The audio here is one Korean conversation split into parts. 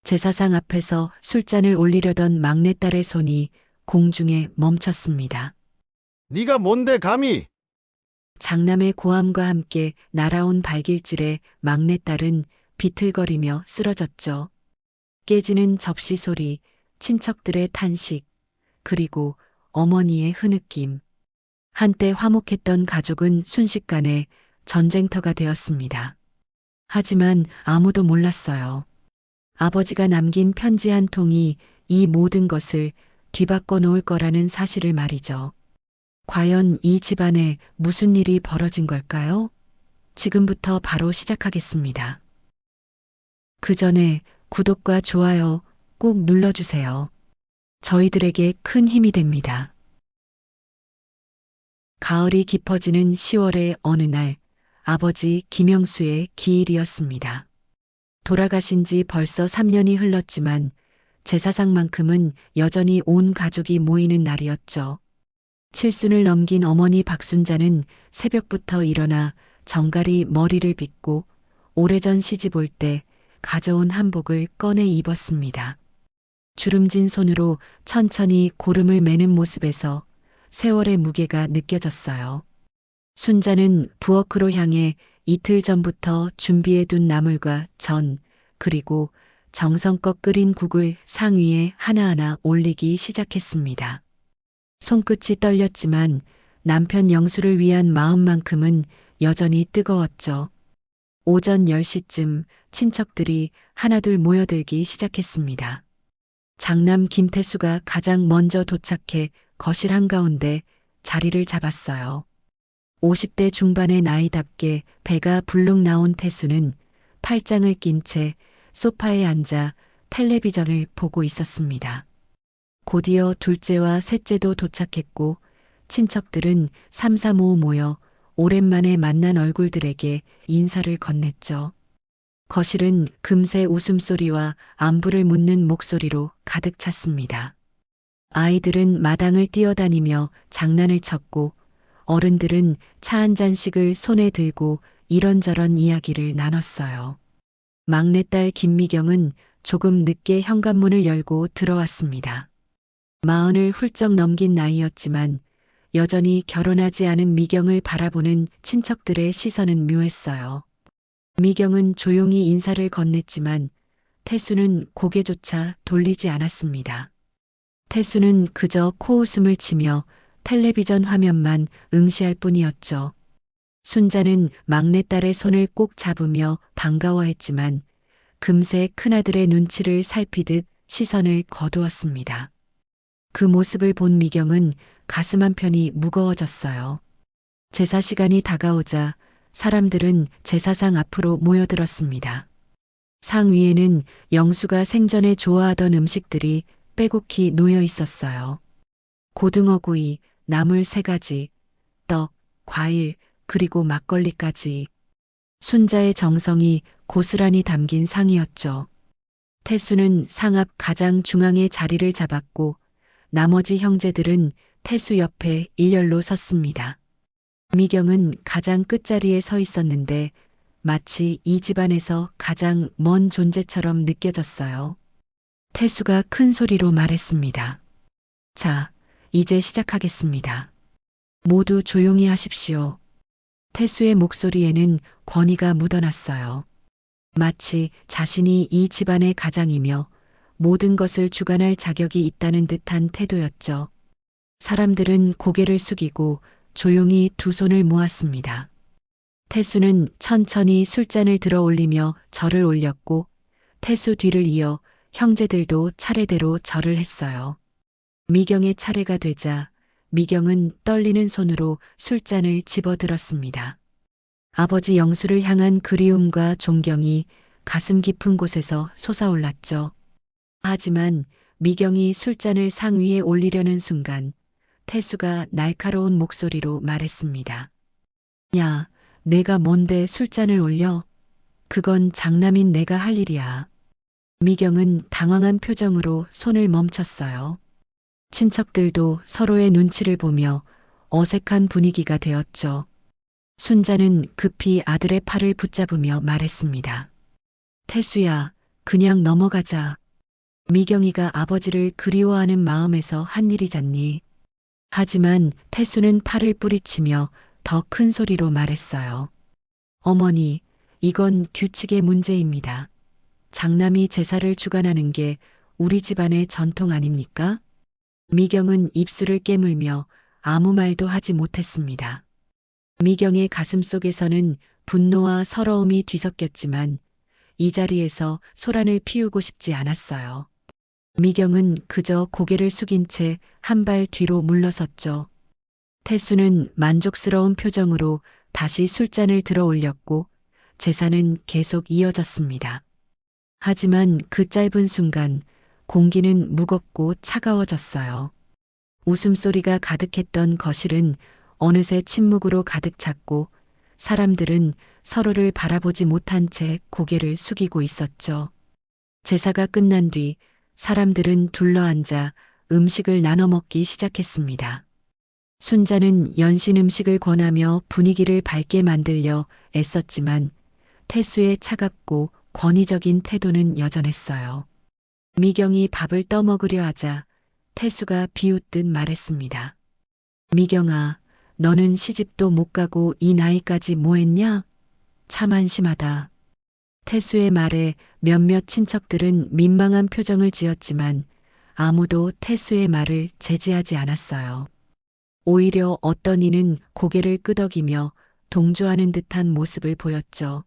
제사상 앞에서 술잔을 올리려던 막내딸의 손이 공중에 멈췄습니다. 네가 뭔데 감히? 장남의 고함과 함께 날아온 발길질에 막내딸은 비틀거리며 쓰러졌죠. 깨지는 접시 소리, 친척들의 탄식, 그리고 어머니의 흐느낌. 한때 화목했던 가족은 순식간에 전쟁터가 되었습니다. 하지만 아무도 몰랐어요. 아버지가 남긴 편지 한 통이 이 모든 것을 뒤바꿔 놓을 거라는 사실을 말이죠. 과연 이 집안에 무슨 일이 벌어진 걸까요? 지금부터 바로 시작하겠습니다. 그 전에 구독과 좋아요 꼭 눌러주세요. 저희들에게 큰 힘이 됩니다. 가을이 깊어지는 10월의 어느 날, 아버지 김영수의 기일이었습니다. 돌아가신 지 벌써 3년이 흘렀지만 제사상만큼은 여전히 온 가족이 모이는 날이었죠. 칠순을 넘긴 어머니 박순자는 새벽부터 일어나 정갈이 머리를 빗고 오래전 시집 올 때 가져온 한복을 꺼내 입었습니다. 주름진 손으로 천천히 고름을 매는 모습에서 세월의 무게가 느껴졌어요. 순자는 부엌으로 향해 이틀 전부터 준비해둔 나물과 전, 그리고 정성껏 끓인 국을 상위에 하나하나 올리기 시작했습니다. 손끝이 떨렸지만 남편 영수를 위한 마음만큼은 여전히 뜨거웠죠. 오전 10시쯤 친척들이 하나둘 모여들기 시작했습니다. 장남 김태수가 가장 먼저 도착해 거실 한가운데 자리를 잡았어요. 50대 중반의 나이답게 배가 불룩 나온 태수는 팔짱을 낀 채 소파에 앉아 텔레비전을 보고 있었습니다. 곧이어 둘째와 셋째도 도착했고 친척들은 삼삼오오 모여 오랜만에 만난 얼굴들에게 인사를 건넸죠. 거실은 금세 웃음소리와 안부를 묻는 목소리로 가득 찼습니다. 아이들은 마당을 뛰어다니며 장난을 쳤고 어른들은 차 한 잔씩을 손에 들고 이런저런 이야기를 나눴어요. 막내딸 김미경은 조금 늦게 현관문을 열고 들어왔습니다. 40을 훌쩍 넘긴 나이였지만 여전히 결혼하지 않은 미경을 바라보는 친척들의 시선은 묘했어요. 미경은 조용히 인사를 건넸지만 태수는 고개조차 돌리지 않았습니다. 태수는 그저 코웃음을 치며 텔레비전 화면만 응시할 뿐이었죠. 순자는 막내딸의 손을 꼭 잡으며 반가워했지만 금세 큰아들의 눈치를 살피듯 시선을 거두었습니다. 그 모습을 본 미경은 가슴 한편이 무거워졌어요. 제사 시간이 다가오자 사람들은 제사상 앞으로 모여들었습니다. 상 위에는 영수가 생전에 좋아하던 음식들이 빼곡히 놓여 있었어요. 고등어구이, 나물 3가지, 떡, 과일, 그리고 막걸리까지. 순자의 정성이 고스란히 담긴 상이었죠. 태수는 상 앞 가장 중앙에 자리를 잡았고 나머지 형제들은 태수 옆에 일렬로 섰습니다. 미경은 가장 끝자리에 서 있었는데 마치 이 집안에서 가장 먼 존재처럼 느껴졌어요. 태수가 큰 소리로 말했습니다. 자, 이제 시작하겠습니다. 모두 조용히 하십시오. 태수의 목소리에는 권위가 묻어났어요. 마치 자신이 이 집안의 가장이며 모든 것을 주관할 자격이 있다는 듯한 태도였죠. 사람들은 고개를 숙이고 조용히 두 손을 모았습니다. 태수는 천천히 술잔을 들어 올리며 절을 올렸고 태수 뒤를 이어 형제들도 차례대로 절을 했어요. 미경의 차례가 되자 미경은 떨리는 손으로 술잔을 집어들었습니다. 아버지 영수를 향한 그리움과 존경이 가슴 깊은 곳에서 솟아올랐죠. 하지만 미경이 술잔을 상 위에 올리려는 순간 태수가 날카로운 목소리로 말했습니다. 야, 내가 뭔데 술잔을 올려? 그건 장남인 내가 할 일이야. 미경은 당황한 표정으로 손을 멈췄어요. 친척들도 서로의 눈치를 보며 어색한 분위기가 되었죠. 순자는 급히 아들의 팔을 붙잡으며 말했습니다. 태수야, 그냥 넘어가자. 미경이가 아버지를 그리워하는 마음에서 한 일이잖니. 하지만 태수는 팔을 뿌리치며 더 큰 소리로 말했어요. 어머니, 이건 규칙의 문제입니다. 장남이 제사를 주관하는 게 우리 집안의 전통 아닙니까? 미경은 입술을 깨물며 아무 말도 하지 못했습니다. 미경의 가슴 속에서는 분노와 서러움이 뒤섞였지만 이 자리에서 소란을 피우고 싶지 않았어요. 미경은 그저 고개를 숙인 채 한 발 뒤로 물러섰죠. 태수는 만족스러운 표정으로 다시 술잔을 들어 올렸고 제사는 계속 이어졌습니다. 하지만 그 짧은 순간 공기는 무겁고 차가워졌어요. 웃음소리가 가득했던 거실은 어느새 침묵으로 가득 찼고 사람들은 서로를 바라보지 못한 채 고개를 숙이고 있었죠. 제사가 끝난 뒤 사람들은 둘러앉아 음식을 나눠 먹기 시작했습니다. 순자는 연신 음식을 권하며 분위기를 밝게 만들려 애썼지만 태수의 차갑고 권위적인 태도는 여전했어요. 미경이 밥을 떠먹으려 하자 태수가 비웃듯 말했습니다. 미경아, 너는 시집도 못 가고 이 나이까지 뭐 했냐? 참 한심하다. 태수의 말에 몇몇 친척들은 민망한 표정을 지었지만 아무도 태수의 말을 제지하지 않았어요. 오히려 어떤 이는 고개를 끄덕이며 동조하는 듯한 모습을 보였죠.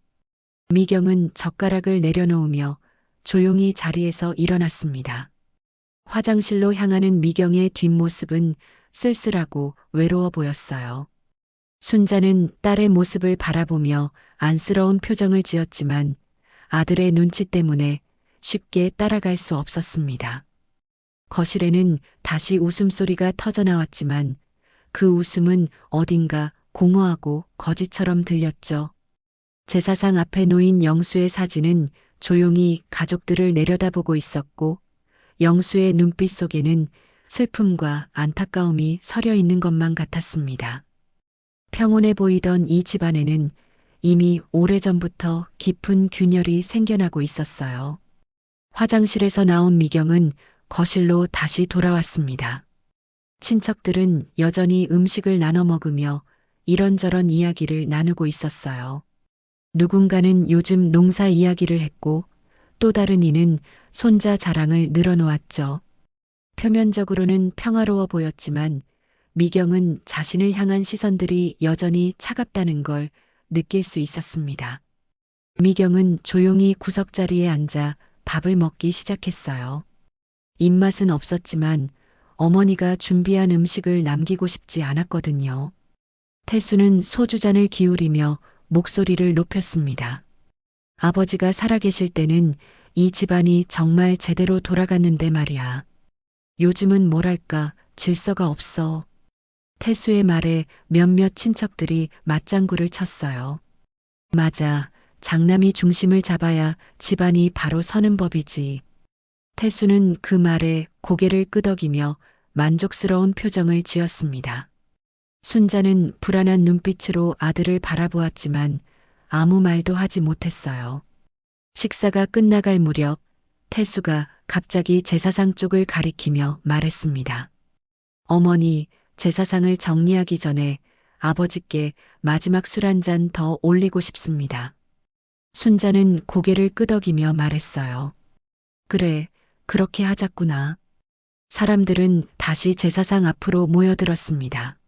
미경은 젓가락을 내려놓으며 조용히 자리에서 일어났습니다. 화장실로 향하는 미경의 뒷모습은 쓸쓸하고 외로워 보였어요. 순자는 딸의 모습을 바라보며 안쓰러운 표정을 지었지만 아들의 눈치 때문에 쉽게 따라갈 수 없었습니다. 거실에는 다시 웃음소리가 터져나왔지만 그 웃음은 어딘가 공허하고 거짓처럼 들렸죠. 제사상 앞에 놓인 영수의 사진은 조용히 가족들을 내려다보고 있었고 영수의 눈빛 속에는 슬픔과 안타까움이 서려 있는 것만 같았습니다. 평온해 보이던 이 집안에는 이미 오래전부터 깊은 균열이 생겨나고 있었어요. 화장실에서 나온 미경은 거실로 다시 돌아왔습니다. 친척들은 여전히 음식을 나눠 먹으며 이런저런 이야기를 나누고 있었어요. 누군가는 요즘 농사 이야기를 했고 또 다른 이는 손자 자랑을 늘어놓았죠. 표면적으로는 평화로워 보였지만 미경은 자신을 향한 시선들이 여전히 차갑다는 걸 느낄 수 있었습니다. 미경은 조용히 구석자리에 앉아 밥을 먹기 시작했어요. 입맛은 없었지만 어머니가 준비한 음식을 남기고 싶지 않았거든요. 태수는 소주잔을 기울이며 목소리를 높였습니다. 아버지가 살아계실 때는 이 집안이 정말 제대로 돌아갔는데 말이야. 요즘은 뭐랄까 질서가 없어. 태수의 말에 몇몇 친척들이 맞장구를 쳤어요. 맞아. 장남이 중심을 잡아야 집안이 바로 서는 법이지. 태수는 그 말에 고개를 끄덕이며 만족스러운 표정을 지었습니다. 순자는 불안한 눈빛으로 아들을 바라보았지만 아무 말도 하지 못했어요. 식사가 끝나갈 무렵 태수가 갑자기 제사상 쪽을 가리키며 말했습니다. 어머니, 제사상을 정리하기 전에 아버지께 마지막 술 한 잔 더 올리고 싶습니다. 순자는 고개를 끄덕이며 말했어요. 그래, 그렇게 하자꾸나. 사람들은 다시 제사상 앞으로 모여들었습니다.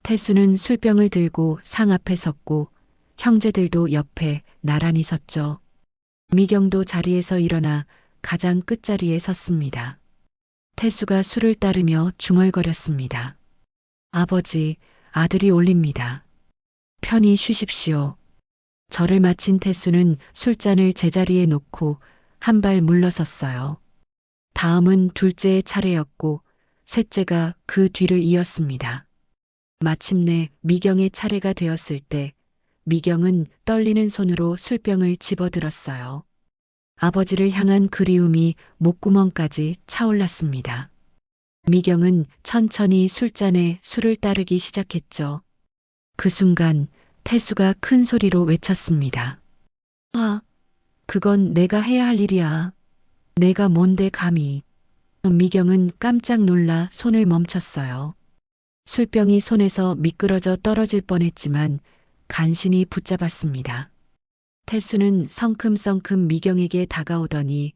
태수는 술병을 들고 상 앞에 섰고 형제들도 옆에 나란히 섰죠. 미경도 자리에서 일어나 가장 끝자리에 섰습니다. 태수가 술을 따르며 중얼거렸습니다. 아버지, 아들이 올립니다. 편히 쉬십시오. 절을 마친 태수는 술잔을 제자리에 놓고 한 발 물러섰어요. 다음은 둘째의 차례였고 셋째가 그 뒤를 이었습니다. 마침내 미경의 차례가 되었을 때 미경은 떨리는 손으로 술병을 집어들었어요. 아버지를 향한 그리움이 목구멍까지 차올랐습니다. 미경은 천천히 술잔에 술을 따르기 시작했죠. 그 순간 태수가 큰 소리로 외쳤습니다. 그건 내가 해야 할 일이야. 내가 뭔데 감히. 미경은 깜짝 놀라 손을 멈췄어요. 술병이 손에서 미끄러져 떨어질 뻔했지만 간신히 붙잡았습니다. 태수는 성큼성큼 미경에게 다가오더니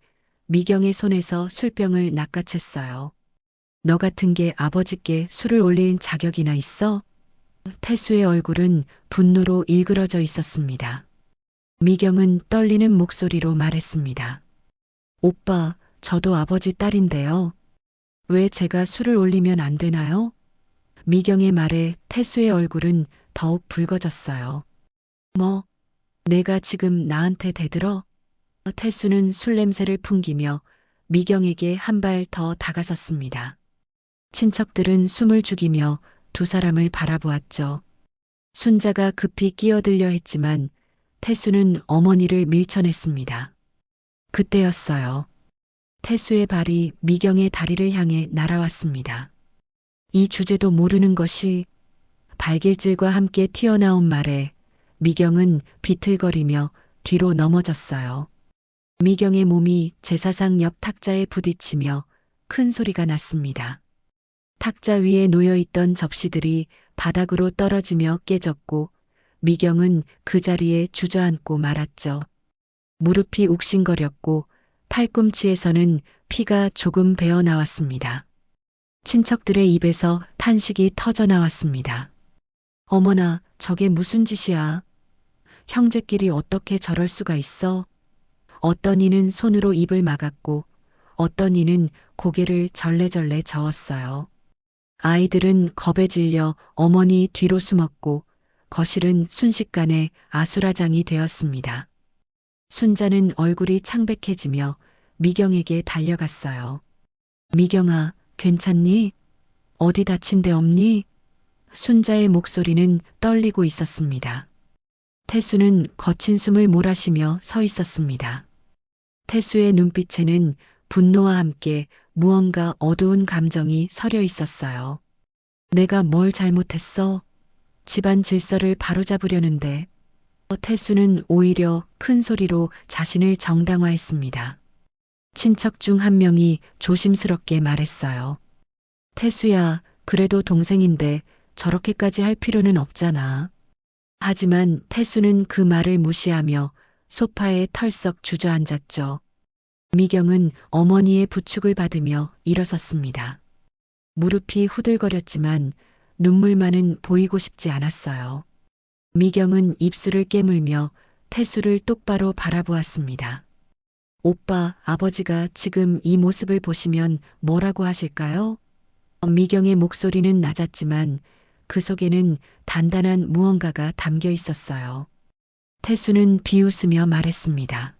미경의 손에서 술병을 낚아챘어요. 너 같은 게 아버지께 술을 올릴 자격이나 있어? 태수의 얼굴은 분노로 일그러져 있었습니다. 미경은 떨리는 목소리로 말했습니다. 오빠, 저도 아버지 딸인데요. 왜 제가 술을 올리면 안 되나요? 미경의 말에 태수의 얼굴은 더욱 붉어졌어요. 뭐, 내가 지금 나한테 대들어? 태수는 술 냄새를 풍기며 미경에게 한 발 더 다가섰습니다. 친척들은 숨을 죽이며 두 사람을 바라보았죠. 순자가 급히 끼어들려 했지만 태수는 어머니를 밀쳐냈습니다. 그때였어요. 태수의 발이 미경의 다리를 향해 날아왔습니다. 이 주제도 모르는 것이 발길질과 함께 튀어나온 말에 미경은 비틀거리며 뒤로 넘어졌어요. 미경의 몸이 제사상 옆 탁자에 부딪히며 큰 소리가 났습니다. 탁자 위에 놓여있던 접시들이 바닥으로 떨어지며 깨졌고 미경은 그 자리에 주저앉고 말았죠. 무릎이 욱신거렸고 팔꿈치에서는 피가 조금 배어 나왔습니다. 친척들의 입에서 탄식이 터져 나왔습니다. 어머나, 저게 무슨 짓이야? 형제끼리 어떻게 저럴 수가 있어? 어떤 이는 손으로 입을 막았고 어떤 이는 고개를 절레절레 저었어요. 아이들은 겁에 질려 어머니 뒤로 숨었고 거실은 순식간에 아수라장이 되었습니다. 순자는 얼굴이 창백해지며 미경에게 달려갔어요. 미경아, 괜찮니? 어디 다친 데 없니? 순자의 목소리는 떨리고 있었습니다. 태수는 거친 숨을 몰아쉬며 서 있었습니다. 태수의 눈빛에는 분노와 함께 무언가 어두운 감정이 서려 있었어요. 내가 뭘 잘못했어? 집안 질서를 바로잡으려는데. 태수는 오히려 큰 소리로 자신을 정당화했습니다. 친척 중 한 명이 조심스럽게 말했어요. 태수야, 그래도 동생인데 저렇게까지 할 필요는 없잖아. 하지만 태수는 그 말을 무시하며 소파에 털썩 주저앉았죠. 미경은 어머니의 부축을 받으며 일어섰습니다. 무릎이 후들거렸지만 눈물만은 보이고 싶지 않았어요. 미경은 입술을 깨물며 태수를 똑바로 바라보았습니다. 오빠, 아버지가 지금 이 모습을 보시면 뭐라고 하실까요? 미경의 목소리는 낮았지만 그 속에는 단단한 무언가가 담겨 있었어요. 태수는 비웃으며 말했습니다.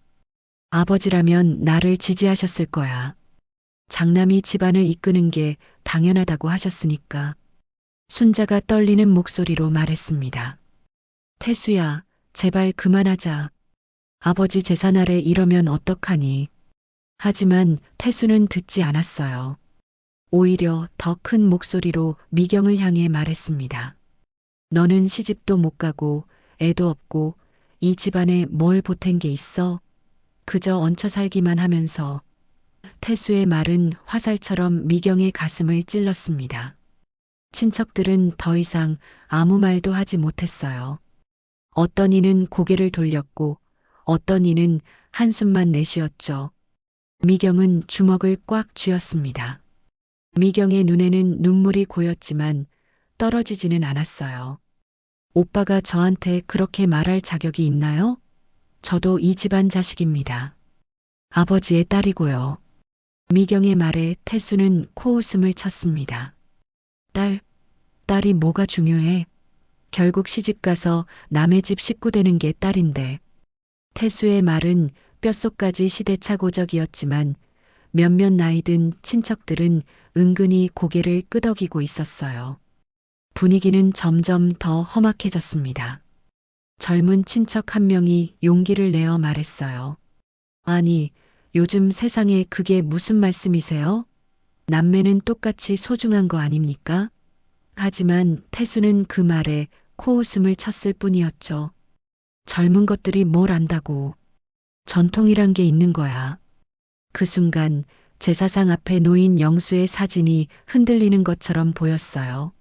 아버지라면 나를 지지하셨을 거야. 장남이 집안을 이끄는 게 당연하다고 하셨으니까. 순자가 떨리는 목소리로 말했습니다. 태수야, 제발 그만하자. 아버지 제사날에 이러면 어떡하니. 하지만 태수는 듣지 않았어요. 오히려 더 큰 목소리로 미경을 향해 말했습니다. 너는 시집도 못 가고 애도 없고 이 집안에 뭘 보탠 게 있어? 그저 얹혀 살기만 하면서. 태수의 말은 화살처럼 미경의 가슴을 찔렀습니다. 친척들은 더 이상 아무 말도 하지 못했어요. 어떤 이는 고개를 돌렸고 어떤 이는 한숨만 내쉬었죠. 미경은 주먹을 꽉 쥐었습니다. 미경의 눈에는 눈물이 고였지만 떨어지지는 않았어요. 오빠가 저한테 그렇게 말할 자격이 있나요? 저도 이 집안 자식입니다. 아버지의 딸이고요. 미경의 말에 태수는 코웃음을 쳤습니다. 딸이 뭐가 중요해? 결국 시집가서 남의 집 식구 되는 게 딸인데. 태수의 말은 뼛속까지 시대착오적이었지만 몇몇 나이든 친척들은 은근히 고개를 끄덕이고 있었어요. 분위기는 점점 더 험악해졌습니다. 젊은 친척 한 명이 용기를 내어 말했어요. 아니, 요즘 세상에 그게 무슨 말씀이세요? 남매는 똑같이 소중한 거 아닙니까? 하지만 태수는 그 말에 코웃음을 쳤을 뿐이었죠. 젊은 것들이 뭘 안다고. 전통이란 게 있는 거야. 그 순간 제사상 앞에 놓인 영수의 사진이 흔들리는 것처럼 보였어요.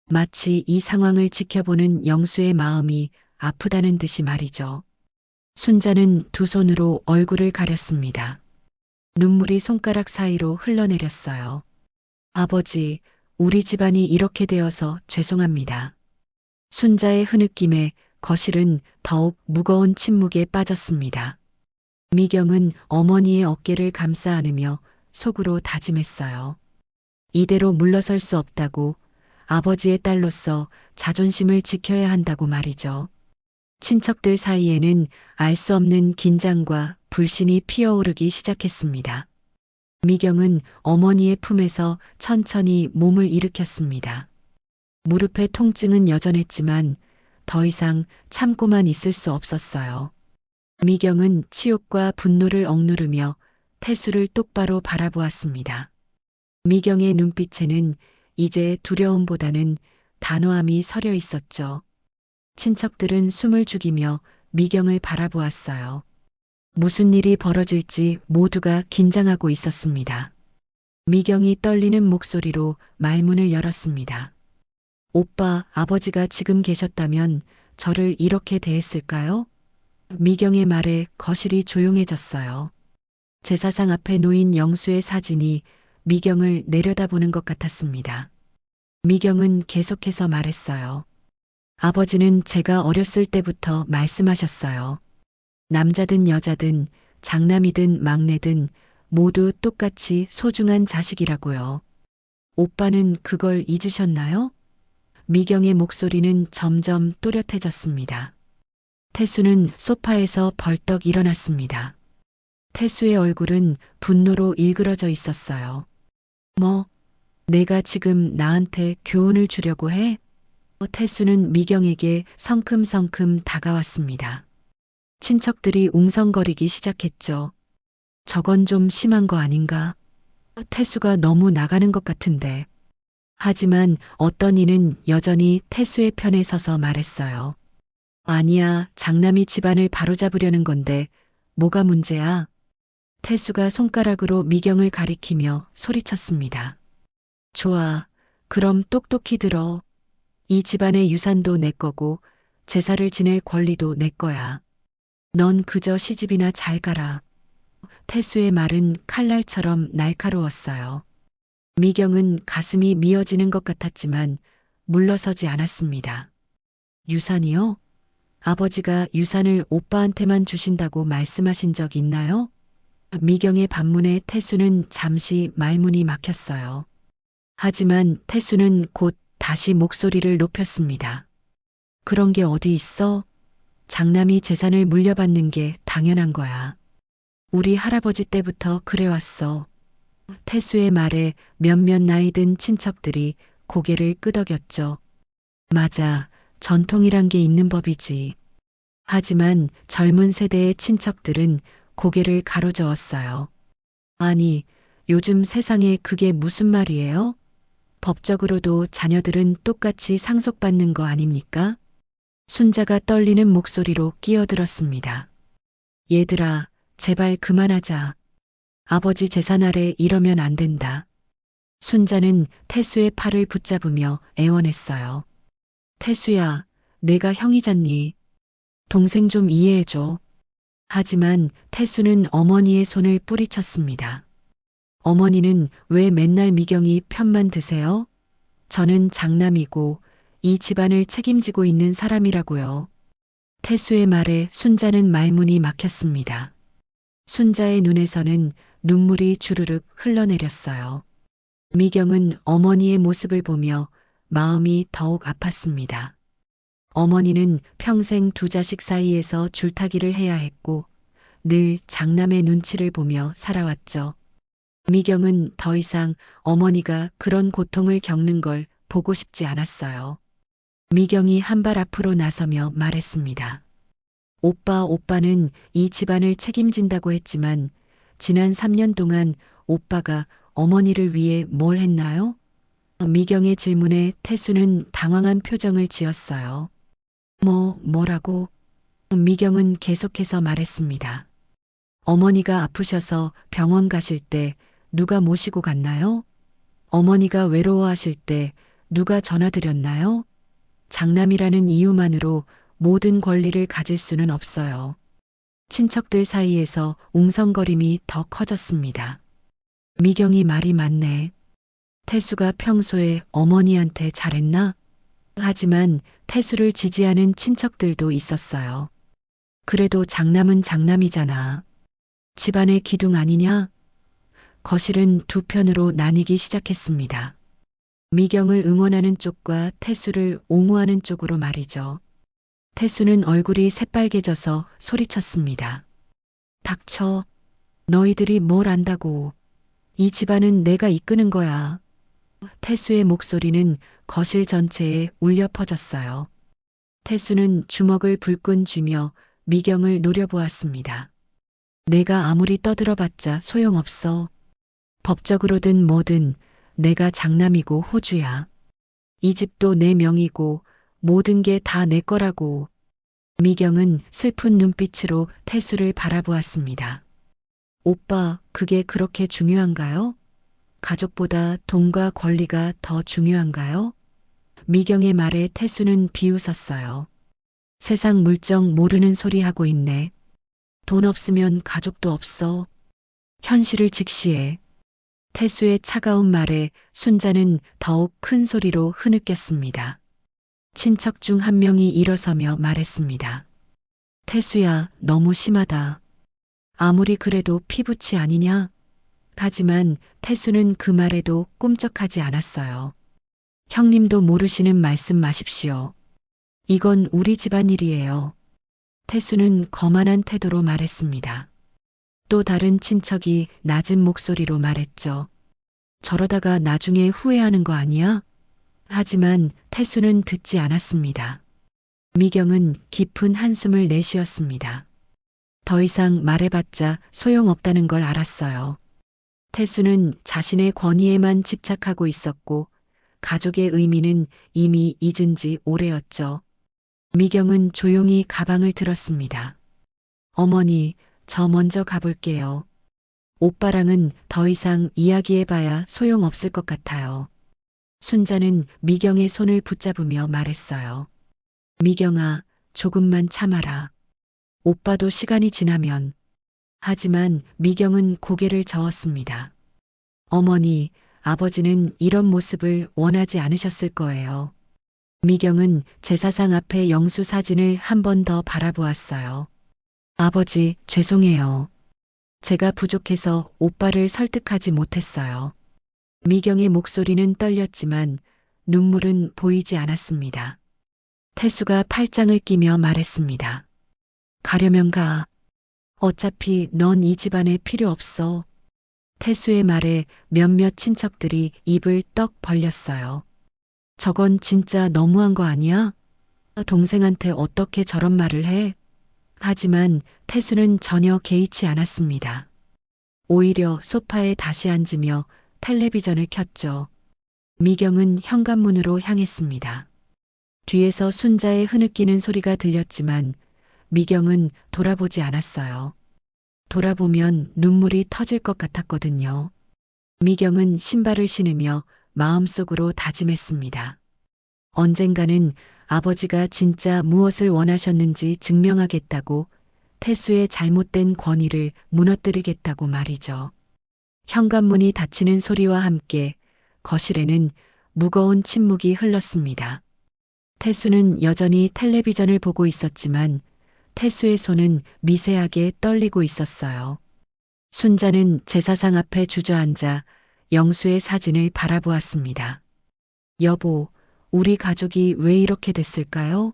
마치 이 상황을 지켜보는 영수의 마음이 아프다는 듯이 말이죠. 순자는 두 손으로 얼굴을 가렸습니다. 눈물이 손가락 사이로 흘러내렸어요. 아버지, 우리 집안이 이렇게 되어서 죄송합니다. 순자의 흐느낌에 거실은 더욱 무거운 침묵에 빠졌습니다. 미경은 어머니의 어깨를 감싸 안으며 속으로 다짐했어요. 이대로 물러설 수 없다고, 아버지의 딸로서 자존심을 지켜야 한다고 말이죠. 친척들 사이에는 알 수 없는 긴장과 불신이 피어오르기 시작했습니다. 미경은 어머니의 품에서 천천히 몸을 일으켰습니다. 무릎의 통증은 여전했지만 더 이상 참고만 있을 수 없었어요. 미경은 치욕과 분노를 억누르며 태수를 똑바로 바라보았습니다. 미경의 눈빛에는 이제 두려움보다는 단호함이 서려 있었죠. 친척들은 숨을 죽이며 미경을 바라보았어요. 무슨 일이 벌어질지 모두가 긴장하고 있었습니다. 미경이 떨리는 목소리로 말문을 열었습니다. 오빠, 아버지가 지금 계셨다면 저를 이렇게 대했을까요? 미경의 말에 거실이 조용해졌어요. 제사상 앞에 놓인 영수의 사진이 미경을 내려다보는 것 같았습니다. 미경은 계속해서 말했어요. 아버지는 제가 어렸을 때부터 말씀하셨어요. 남자든 여자든 장남이든 막내든 모두 똑같이 소중한 자식이라고요. 오빠는 그걸 잊으셨나요? 미경의 목소리는 점점 또렷해졌습니다. 태수는 소파에서 벌떡 일어났습니다. 태수의 얼굴은 분노로 일그러져 있었어요. 뭐, 내가 지금 나한테 교훈을 주려고 해? 태수는 미경에게 성큼성큼 다가왔습니다. 친척들이 웅성거리기 시작했죠. 저건 좀 심한 거 아닌가? 태수가 너무 나가는 것 같은데. 하지만 어떤 이는 여전히 태수의 편에 서서 말했어요. 아니야, 장남이 집안을 바로잡으려는 건데 뭐가 문제야? 태수가 손가락으로 미경을 가리키며 소리쳤습니다. 좋아, 그럼 똑똑히 들어. 이 집안의 유산도 내 거고 제사를 지낼 권리도 내 거야. 넌 그저 시집이나 잘 가라. 태수의 말은 칼날처럼 날카로웠어요. 미경은 가슴이 미어지는 것 같았지만 물러서지 않았습니다. 유산이요? 아버지가 유산을 오빠한테만 주신다고 말씀하신 적 있나요? 미경의 반문에 태수는 잠시 말문이 막혔어요. 하지만 태수는 곧 다시 목소리를 높였습니다. 그런 게 어디 있어? 장남이 재산을 물려받는 게 당연한 거야. 우리 할아버지 때부터 그래왔어. 태수의 말에 몇몇 나이 든 친척들이 고개를 끄덕였죠. 맞아, 전통이란 게 있는 법이지. 하지만 젊은 세대의 친척들은 고개를 가로저었어요. 아니, 요즘 세상에 그게 무슨 말이에요? 법적으로도 자녀들은 똑같이 상속받는 거 아닙니까? 순자가 떨리는 목소리로 끼어들었습니다. 얘들아, 제발 그만하자. 아버지 재산 아래 이러면 안 된다. 순자는 태수의 팔을 붙잡으며 애원했어요. 태수야, 내가 형이잖니. 동생 좀 이해해줘. 하지만 태수는 어머니의 손을 뿌리쳤습니다. 어머니는 왜 맨날 미경이 편만 드세요? 저는 장남이고 이 집안을 책임지고 있는 사람이라고요. 태수의 말에 순자는 말문이 막혔습니다. 순자의 눈에서는 눈물이 주르륵 흘러내렸어요. 미경은 어머니의 모습을 보며 마음이 더욱 아팠습니다. 어머니는 평생 두 자식 사이에서 줄타기를 해야 했고 늘 장남의 눈치를 보며 살아왔죠. 미경은 더 이상 어머니가 그런 고통을 겪는 걸 보고 싶지 않았어요. 미경이 한 발 앞으로 나서며 말했습니다. 오빠는 이 집안을 책임진다고 했지만 지난 3년 동안 오빠가 어머니를 위해 뭘 했나요? 미경의 질문에 태수는 당황한 표정을 지었어요. 뭐라고? 미경은 계속해서 말했습니다. 어머니가 아프셔서 병원 가실 때 누가 모시고 갔나요? 어머니가 외로워하실 때 누가 전화드렸나요? 장남이라는 이유만으로 모든 권리를 가질 수는 없어요. 친척들 사이에서 웅성거림이 더 커졌습니다. 미경이 말이 많네. 태수가 평소에 어머니한테 잘했나? 하지만 태수를 지지하는 친척들도 있었어요. 그래도 장남은 장남이잖아. 집안의 기둥 아니냐? 거실은 두 편으로 나뉘기 시작했습니다. 미경을 응원하는 쪽과 태수를 옹호하는 쪽으로 말이죠. 태수는 얼굴이 새빨개져서 소리쳤습니다. 닥쳐. 너희들이 뭘 안다고. 이 집안은 내가 이끄는 거야. 태수의 목소리는 거실 전체에 울려 퍼졌어요. 태수는 주먹을 불끈 쥐며 미경을 노려보았습니다. 내가 아무리 떠들어봤자 소용없어. 법적으로든 뭐든 내가 장남이고 호주야. 이 집도 내 명이고 모든 게 다 내 거라고. 미경은 슬픈 눈빛으로 태수를 바라보았습니다. 오빠, 그게 그렇게 중요한가요? 가족보다 돈과 권리가 더 중요한가요? 미경의 말에 태수는 비웃었어요. 세상 물정 모르는 소리 하고 있네. 돈 없으면 가족도 없어. 현실을 직시해. 태수의 차가운 말에 순자는 더욱 큰 소리로 흐느꼈습니다. 친척 중 한 명이 일어서며 말했습니다. 태수야, 너무 심하다. 아무리 그래도 피부치 아니냐? 하지만 태수는 그 말에도 꿈쩍하지 않았어요. 형님도 모르시는 말씀 마십시오. 이건 우리 집안 일이에요. 태수는 거만한 태도로 말했습니다. 또 다른 친척이 낮은 목소리로 말했죠. 저러다가 나중에 후회하는 거 아니야? 하지만 태수는 듣지 않았습니다. 미경은 깊은 한숨을 내쉬었습니다. 더 이상 말해봤자 소용없다는 걸 알았어요. 태수는 자신의 권위에만 집착하고 있었고 가족의 의미는 이미 잊은 지 오래였죠. 미경은 조용히 가방을 들었습니다. 어머니, 저 먼저 가볼게요. 오빠랑은 더 이상 이야기해봐야 소용없을 것 같아요. 순자는 미경의 손을 붙잡으며 말했어요. 미경아, 조금만 참아라. 오빠도 시간이 지나면. 하지만 미경은 고개를 저었습니다. 어머니, 아버지는 이런 모습을 원하지 않으셨을 거예요. 미경은 제사상 앞에 영수 사진을 한 번 더 바라보았어요. 아버지, 죄송해요. 제가 부족해서 오빠를 설득하지 못했어요. 미경의 목소리는 떨렸지만 눈물은 보이지 않았습니다. 태수가 팔짱을 끼며 말했습니다. 가려면 가. 어차피 넌 이 집안에 필요 없어. 태수의 말에 몇몇 친척들이 입을 떡 벌렸어요. 저건 진짜 너무한 거 아니야? 동생한테 어떻게 저런 말을 해? 하지만 태수는 전혀 개의치 않았습니다. 오히려 소파에 다시 앉으며 텔레비전을 켰죠. 미경은 현관문으로 향했습니다. 뒤에서 순자의 흐느끼는 소리가 들렸지만 미경은 돌아보지 않았어요. 돌아보면 눈물이 터질 것 같았거든요. 미경은 신발을 신으며 마음속으로 다짐했습니다. 언젠가는 아버지가 진짜 무엇을 원하셨는지 증명하겠다고 태수의 잘못된 권위를 무너뜨리겠다고 말이죠. 현관문이 닫히는 소리와 함께 거실에는 무거운 침묵이 흘렀습니다. 태수는 여전히 텔레비전을 보고 있었지만 태수의 손은 미세하게 떨리고 있었어요. 순자는 제사상 앞에 주저앉아 영수의 사진을 바라보았습니다. 여보, 우리 가족이 왜 이렇게 됐을까요?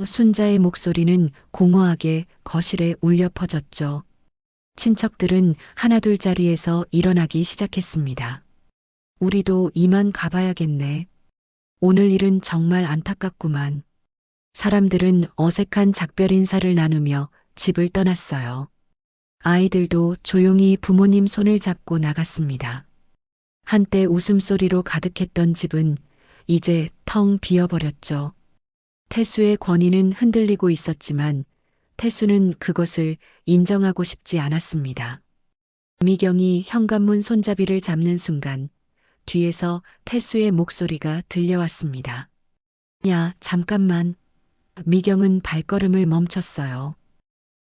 순자의 목소리는 공허하게 거실에 울려 퍼졌죠. 친척들은 하나둘 자리에서 일어나기 시작했습니다. 우리도 이만 가봐야겠네. 오늘 일은 정말 안타깝구만. 사람들은 어색한 작별 인사를 나누며 집을 떠났어요. 아이들도 조용히 부모님 손을 잡고 나갔습니다. 한때 웃음소리로 가득했던 집은 이제 텅 비어버렸죠. 태수의 권위는 흔들리고 있었지만 태수는 그것을 인정하고 싶지 않았습니다. 미경이 현관문 손잡이를 잡는 순간 뒤에서 태수의 목소리가 들려왔습니다. 야, 잠깐만. 미경은 발걸음을 멈췄어요.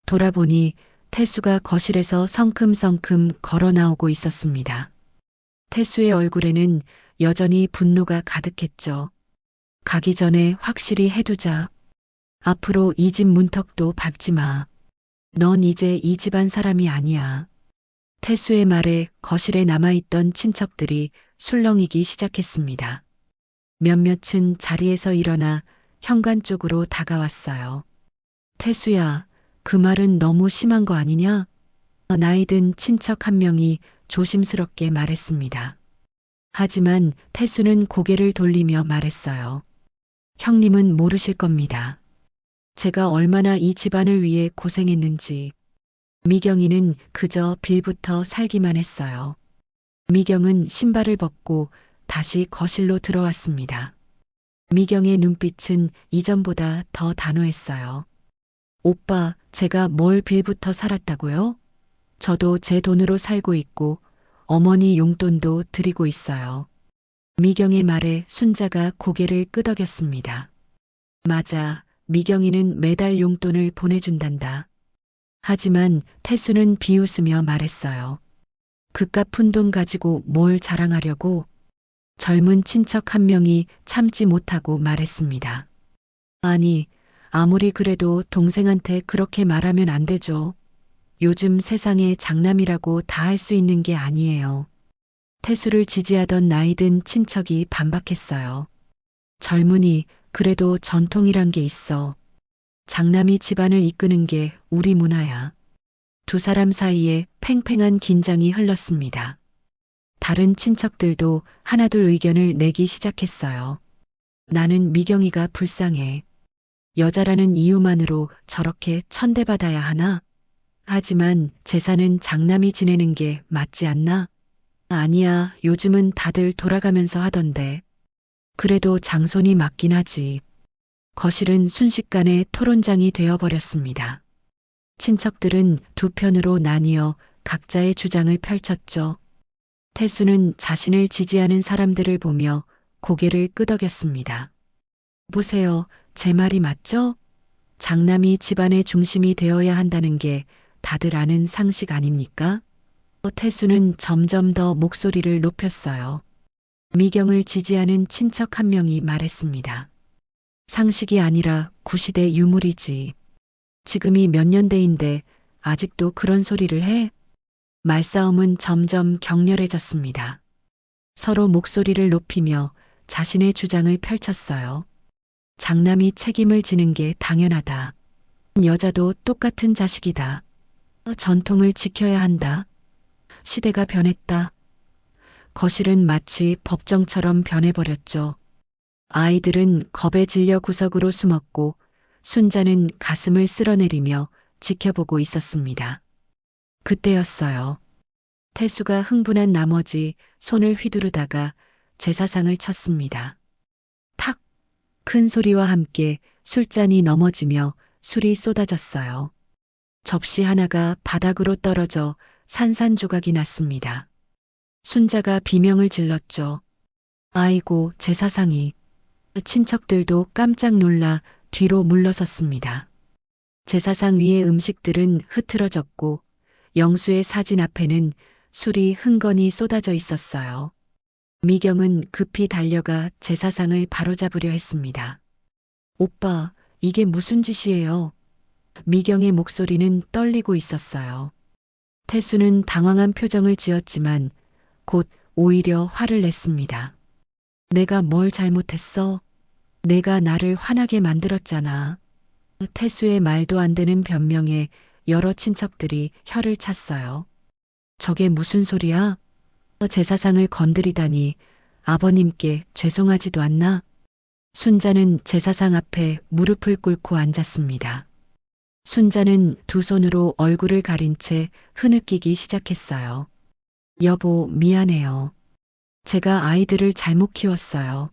돌아보니 태수가 거실에서 성큼성큼 걸어 나오고 있었습니다. 태수의 얼굴에는 여전히 분노가 가득했죠. 가기 전에 확실히 해두자. 앞으로 이 집 문턱도 밟지 마. 넌 이제 이 집안 사람이 아니야. 태수의 말에 거실에 남아있던 친척들이 술렁이기 시작했습니다. 몇몇은 자리에서 일어나 현관 쪽으로 다가왔어요. 태수야, 그 말은 너무 심한 거 아니냐? 나이 든 친척 한 명이 조심스럽게 말했습니다. 하지만 태수는 고개를 돌리며 말했어요. 형님은 모르실 겁니다. 제가 얼마나 이 집안을 위해 고생했는지. 미경이는 그저 빌부터 살기만 했어요. 미경은 신발을 벗고 다시 거실로 들어왔습니다. 미경의 눈빛은 이전보다 더 단호했어요. 오빠, 제가 뭘 빌부터 살았다고요? 저도 제 돈으로 살고 있고 어머니 용돈도 드리고 있어요. 미경의 말에 순자가 고개를 끄덕였습니다. 맞아, 미경이는 매달 용돈을 보내준단다. 하지만 태수는 비웃으며 말했어요. 그깟 푼돈 가지고 뭘 자랑하려고? 젊은 친척 한 명이 참지 못하고 말했습니다. 아니, 아무리 그래도 동생한테 그렇게 말하면 안 되죠. 요즘 세상에 장남이라고 다 할 수 있는 게 아니에요. 태수를 지지하던 나이든 친척이 반박했어요. 젊은이, 그래도 전통이란 게 있어. 장남이 집안을 이끄는 게 우리 문화야. 두 사람 사이에 팽팽한 긴장이 흘렀습니다. 다른 친척들도 하나둘 의견을 내기 시작했어요. 나는 미경이가 불쌍해. 여자라는 이유만으로 저렇게 천대받아야 하나? 하지만 제사는 장남이 지내는 게 맞지 않나? 아니야, 요즘은 다들 돌아가면서 하던데. 그래도 장손이 맞긴 하지. 거실은 순식간에 토론장이 되어버렸습니다. 친척들은 두 편으로 나뉘어 각자의 주장을 펼쳤죠. 태수는 자신을 지지하는 사람들을 보며 고개를 끄덕였습니다. 보세요, 제 말이 맞죠? 장남이 집안의 중심이 되어야 한다는 게 다들 아는 상식 아닙니까? 태수는 점점 더 목소리를 높였어요. 미경을 지지하는 친척 한 명이 말했습니다. 상식이 아니라 구시대 유물이지. 지금이 몇 년대인데 아직도 그런 소리를 해? 말싸움은 점점 격렬해졌습니다. 서로 목소리를 높이며 자신의 주장을 펼쳤어요. 장남이 책임을 지는 게 당연하다. 여자도 똑같은 자식이다. 전통을 지켜야 한다. 시대가 변했다. 거실은 마치 법정처럼 변해버렸죠. 아이들은 겁에 질려 구석으로 숨었고 순자는 가슴을 쓸어내리며 지켜보고 있었습니다. 그때였어요. 태수가 흥분한 나머지 손을 휘두르다가 제사상을 쳤습니다. 탁! 큰 소리와 함께 술잔이 넘어지며 술이 쏟아졌어요. 접시 하나가 바닥으로 떨어져 산산조각이 났습니다. 순자가 비명을 질렀죠. 아이고, 제사상이. 친척들도 깜짝 놀라 뒤로 물러섰습니다. 제사상 위의 음식들은 흐트러졌고 영수의 사진 앞에는 술이 흥건히 쏟아져 있었어요. 미경은 급히 달려가 제사상을 바로잡으려 했습니다. 오빠, 이게 무슨 짓이에요? 미경의 목소리는 떨리고 있었어요. 태수는 당황한 표정을 지었지만 곧 오히려 화를 냈습니다. 내가 뭘 잘못했어? 내가 나를 화나게 만들었잖아. 태수의 말도 안 되는 변명에 여러 친척들이 혀를 찼어요. 저게 무슨 소리야? 제사상을 건드리다니 아버님께 죄송하지도 않나? 순자는 제사상 앞에 무릎을 꿇고 앉았습니다. 순자는 두 손으로 얼굴을 가린 채 흐느끼기 시작했어요. 여보, 미안해요. 제가 아이들을 잘못 키웠어요.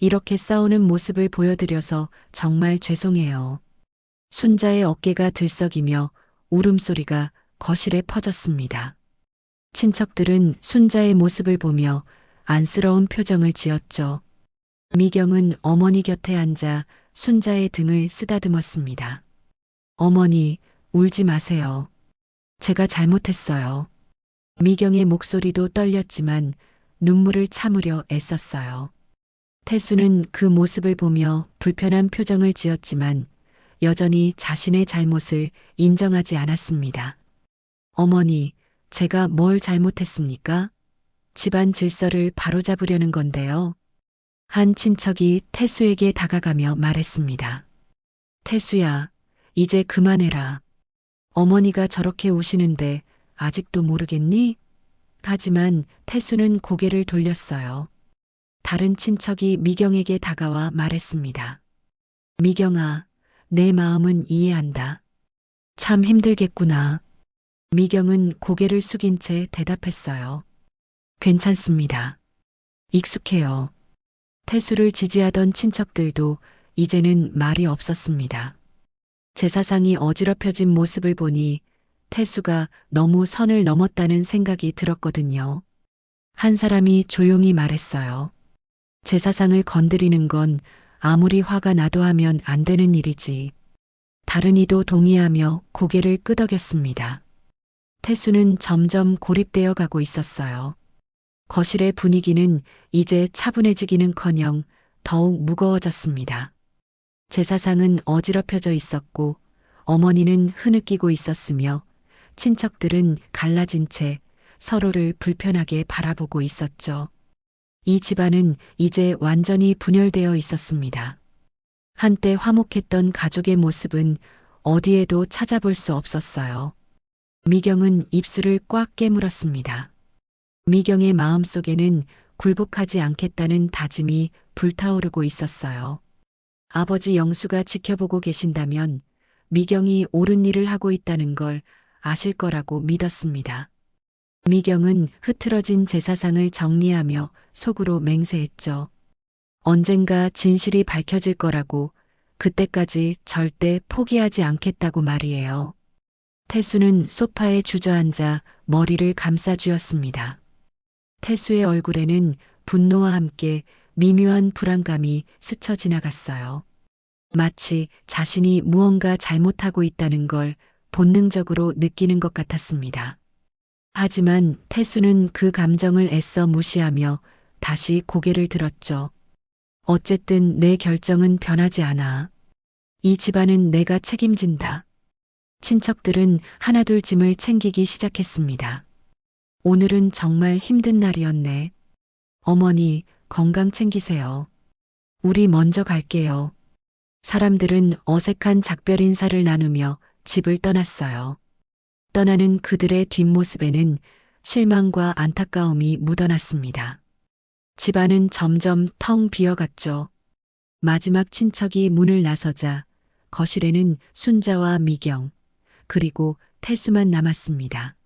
이렇게 싸우는 모습을 보여드려서 정말 죄송해요. 순자의 어깨가 들썩이며 울음소리가 거실에 퍼졌습니다. 친척들은 순자의 모습을 보며 안쓰러운 표정을 지었죠. 미경은 어머니 곁에 앉아 순자의 등을 쓰다듬었습니다. 어머니, 울지 마세요. 제가 잘못했어요. 미경의 목소리도 떨렸지만 눈물을 참으려 애썼어요. 태수는 그 모습을 보며 불편한 표정을 지었지만 여전히 자신의 잘못을 인정하지 않았습니다. 어머니, 제가 뭘 잘못했습니까? 집안 질서를 바로잡으려는 건데요. 한 친척이 태수에게 다가가며 말했습니다. 태수야, 이제 그만해라. 어머니가 저렇게 우시는데 아직도 모르겠니? 하지만 태수는 고개를 돌렸어요. 다른 친척이 미경에게 다가와 말했습니다. 미경아, 내 마음은 이해한다. 참 힘들겠구나. 미경은 고개를 숙인 채 대답했어요. 괜찮습니다. 익숙해요. 태수를 지지하던 친척들도 이제는 말이 없었습니다. 제사상이 어지럽혀진 모습을 보니 태수가 너무 선을 넘었다는 생각이 들었거든요. 한 사람이 조용히 말했어요. 제사상을 건드리는 건 아무리 화가 나도 하면 안 되는 일이지. 다른 이도 동의하며 고개를 끄덕였습니다. 태수는 점점 고립되어 가고 있었어요. 거실의 분위기는 이제 차분해지기는커녕 더욱 무거워졌습니다. 제사상은 어지럽혀져 있었고 어머니는 흐느끼고 있었으며 친척들은 갈라진 채 서로를 불편하게 바라보고 있었죠. 이 집안은 이제 완전히 분열되어 있었습니다. 한때 화목했던 가족의 모습은 어디에도 찾아볼 수 없었어요. 미경은 입술을 꽉 깨물었습니다. 미경의 마음속에는 굴복하지 않겠다는 다짐이 불타오르고 있었어요. 아버지 영수가 지켜보고 계신다면 미경이 옳은 일을 하고 있다는 걸 아실 거라고 믿었습니다. 미경은 흐트러진 제사상을 정리하며 속으로 맹세했죠. 언젠가 진실이 밝혀질 거라고, 그때까지 절대 포기하지 않겠다고 말이에요. 태수는 소파에 주저앉아 머리를 감싸쥐었습니다. 태수의 얼굴에는 분노와 함께 미묘한 불안감이 스쳐 지나갔어요. 마치 자신이 무언가 잘못하고 있다는 걸 본능적으로 느끼는 것 같았습니다. 하지만 태수는 그 감정을 애써 무시하며 다시 고개를 들었죠. 어쨌든 내 결정은 변하지 않아. 이 집안은 내가 책임진다. 친척들은 하나둘 짐을 챙기기 시작했습니다. 오늘은 정말 힘든 날이었네. 어머니, 건강 챙기세요. 우리 먼저 갈게요. 사람들은 어색한 작별 인사를 나누며 집을 떠났어요. 떠나는 그들의 뒷모습에는 실망과 안타까움이 묻어났습니다. 집안은 점점 텅 비어갔죠. 마지막 친척이 문을 나서자 거실에는 순자와 미경, 그리고 태수만 남았습니다.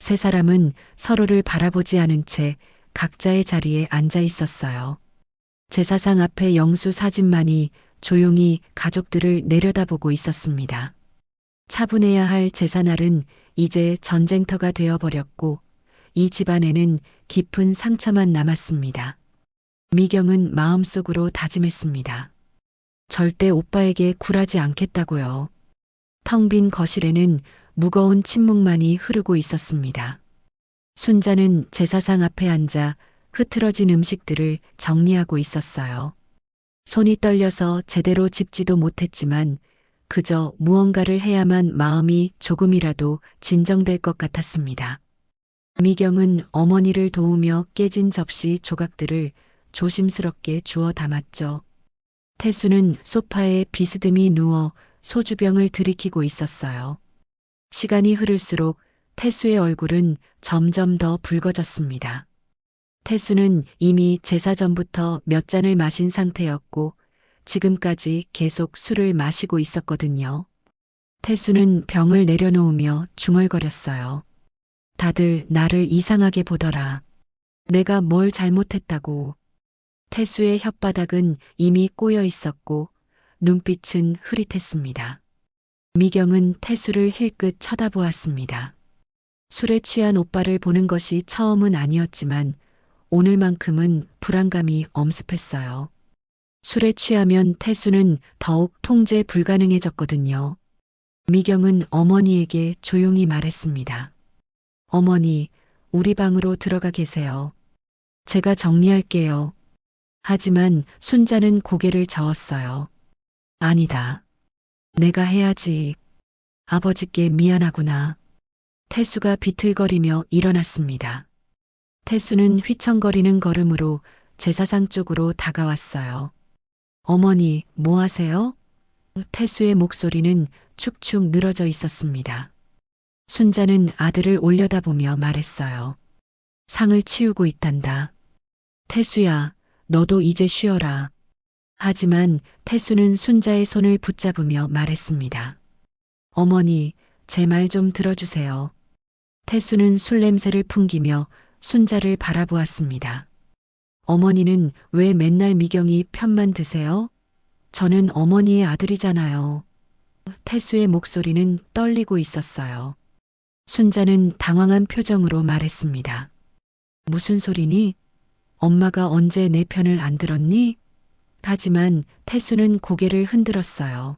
세 사람은 서로를 바라보지 않은 채 각자의 자리에 앉아 있었어요. 제사상 앞에 영수 사진만이 조용히 가족들을 내려다보고 있었습니다. 차분해야 할 제사날은 이제 전쟁터가 되어버렸고 이 집안에는 깊은 상처만 남았습니다. 미경은 마음속으로 다짐했습니다. 절대 오빠에게 굴하지 않겠다고요. 텅 빈 거실에는 무거운 침묵만이 흐르고 있었습니다. 순자는 제사상 앞에 앉아 흐트러진 음식들을 정리하고 있었어요. 손이 떨려서 제대로 집지도 못했지만 그저 무언가를 해야만 마음이 조금이라도 진정될 것 같았습니다. 미경은 어머니를 도우며 깨진 접시 조각들을 조심스럽게 주워 담았죠. 태수는 소파에 비스듬히 누워 소주병을 들이키고 있었어요. 시간이 흐를수록 태수의 얼굴은 점점 더 붉어졌습니다. 태수는 이미 제사 전부터 몇 잔을 마신 상태였고 지금까지 계속 술을 마시고 있었거든요. 태수는 병을 내려놓으며 중얼거렸어요. 다들 나를 이상하게 보더라. 내가 뭘 잘못했다고. 태수의 혓바닥은 이미 꼬여 있었고 눈빛은 흐릿했습니다. 미경은 태수를 힐끗 쳐다보았습니다. 술에 취한 오빠를 보는 것이 처음은 아니었지만 오늘만큼은 불안감이 엄습했어요. 술에 취하면 태수는 더욱 통제 불가능해졌거든요. 미경은 어머니에게 조용히 말했습니다. 어머니, 우리 방으로 들어가 계세요. 제가 정리할게요. 하지만 순자는 고개를 저었어요. 아니다. 내가 해야지. 아버지께 미안하구나. 태수가 비틀거리며 일어났습니다. 태수는 휘청거리는 걸음으로 제사상 쪽으로 다가왔어요. 어머니, 뭐 하세요? 태수의 목소리는 축축 늘어져 있었습니다. 순자는 아들을 올려다보며 말했어요. 상을 치우고 있단다. 태수야, 너도 이제 쉬어라. 하지만 태수는 순자의 손을 붙잡으며 말했습니다. 어머니, 제 말 좀 들어주세요. 태수는 술 냄새를 풍기며 순자를 바라보았습니다. 어머니는 왜 맨날 미경이 편만 드세요? 저는 어머니의 아들이잖아요. 태수의 목소리는 떨리고 있었어요. 순자는 당황한 표정으로 말했습니다. 무슨 소리니? 엄마가 언제 내 편을 안 들었니? 하지만 태수는 고개를 흔들었어요.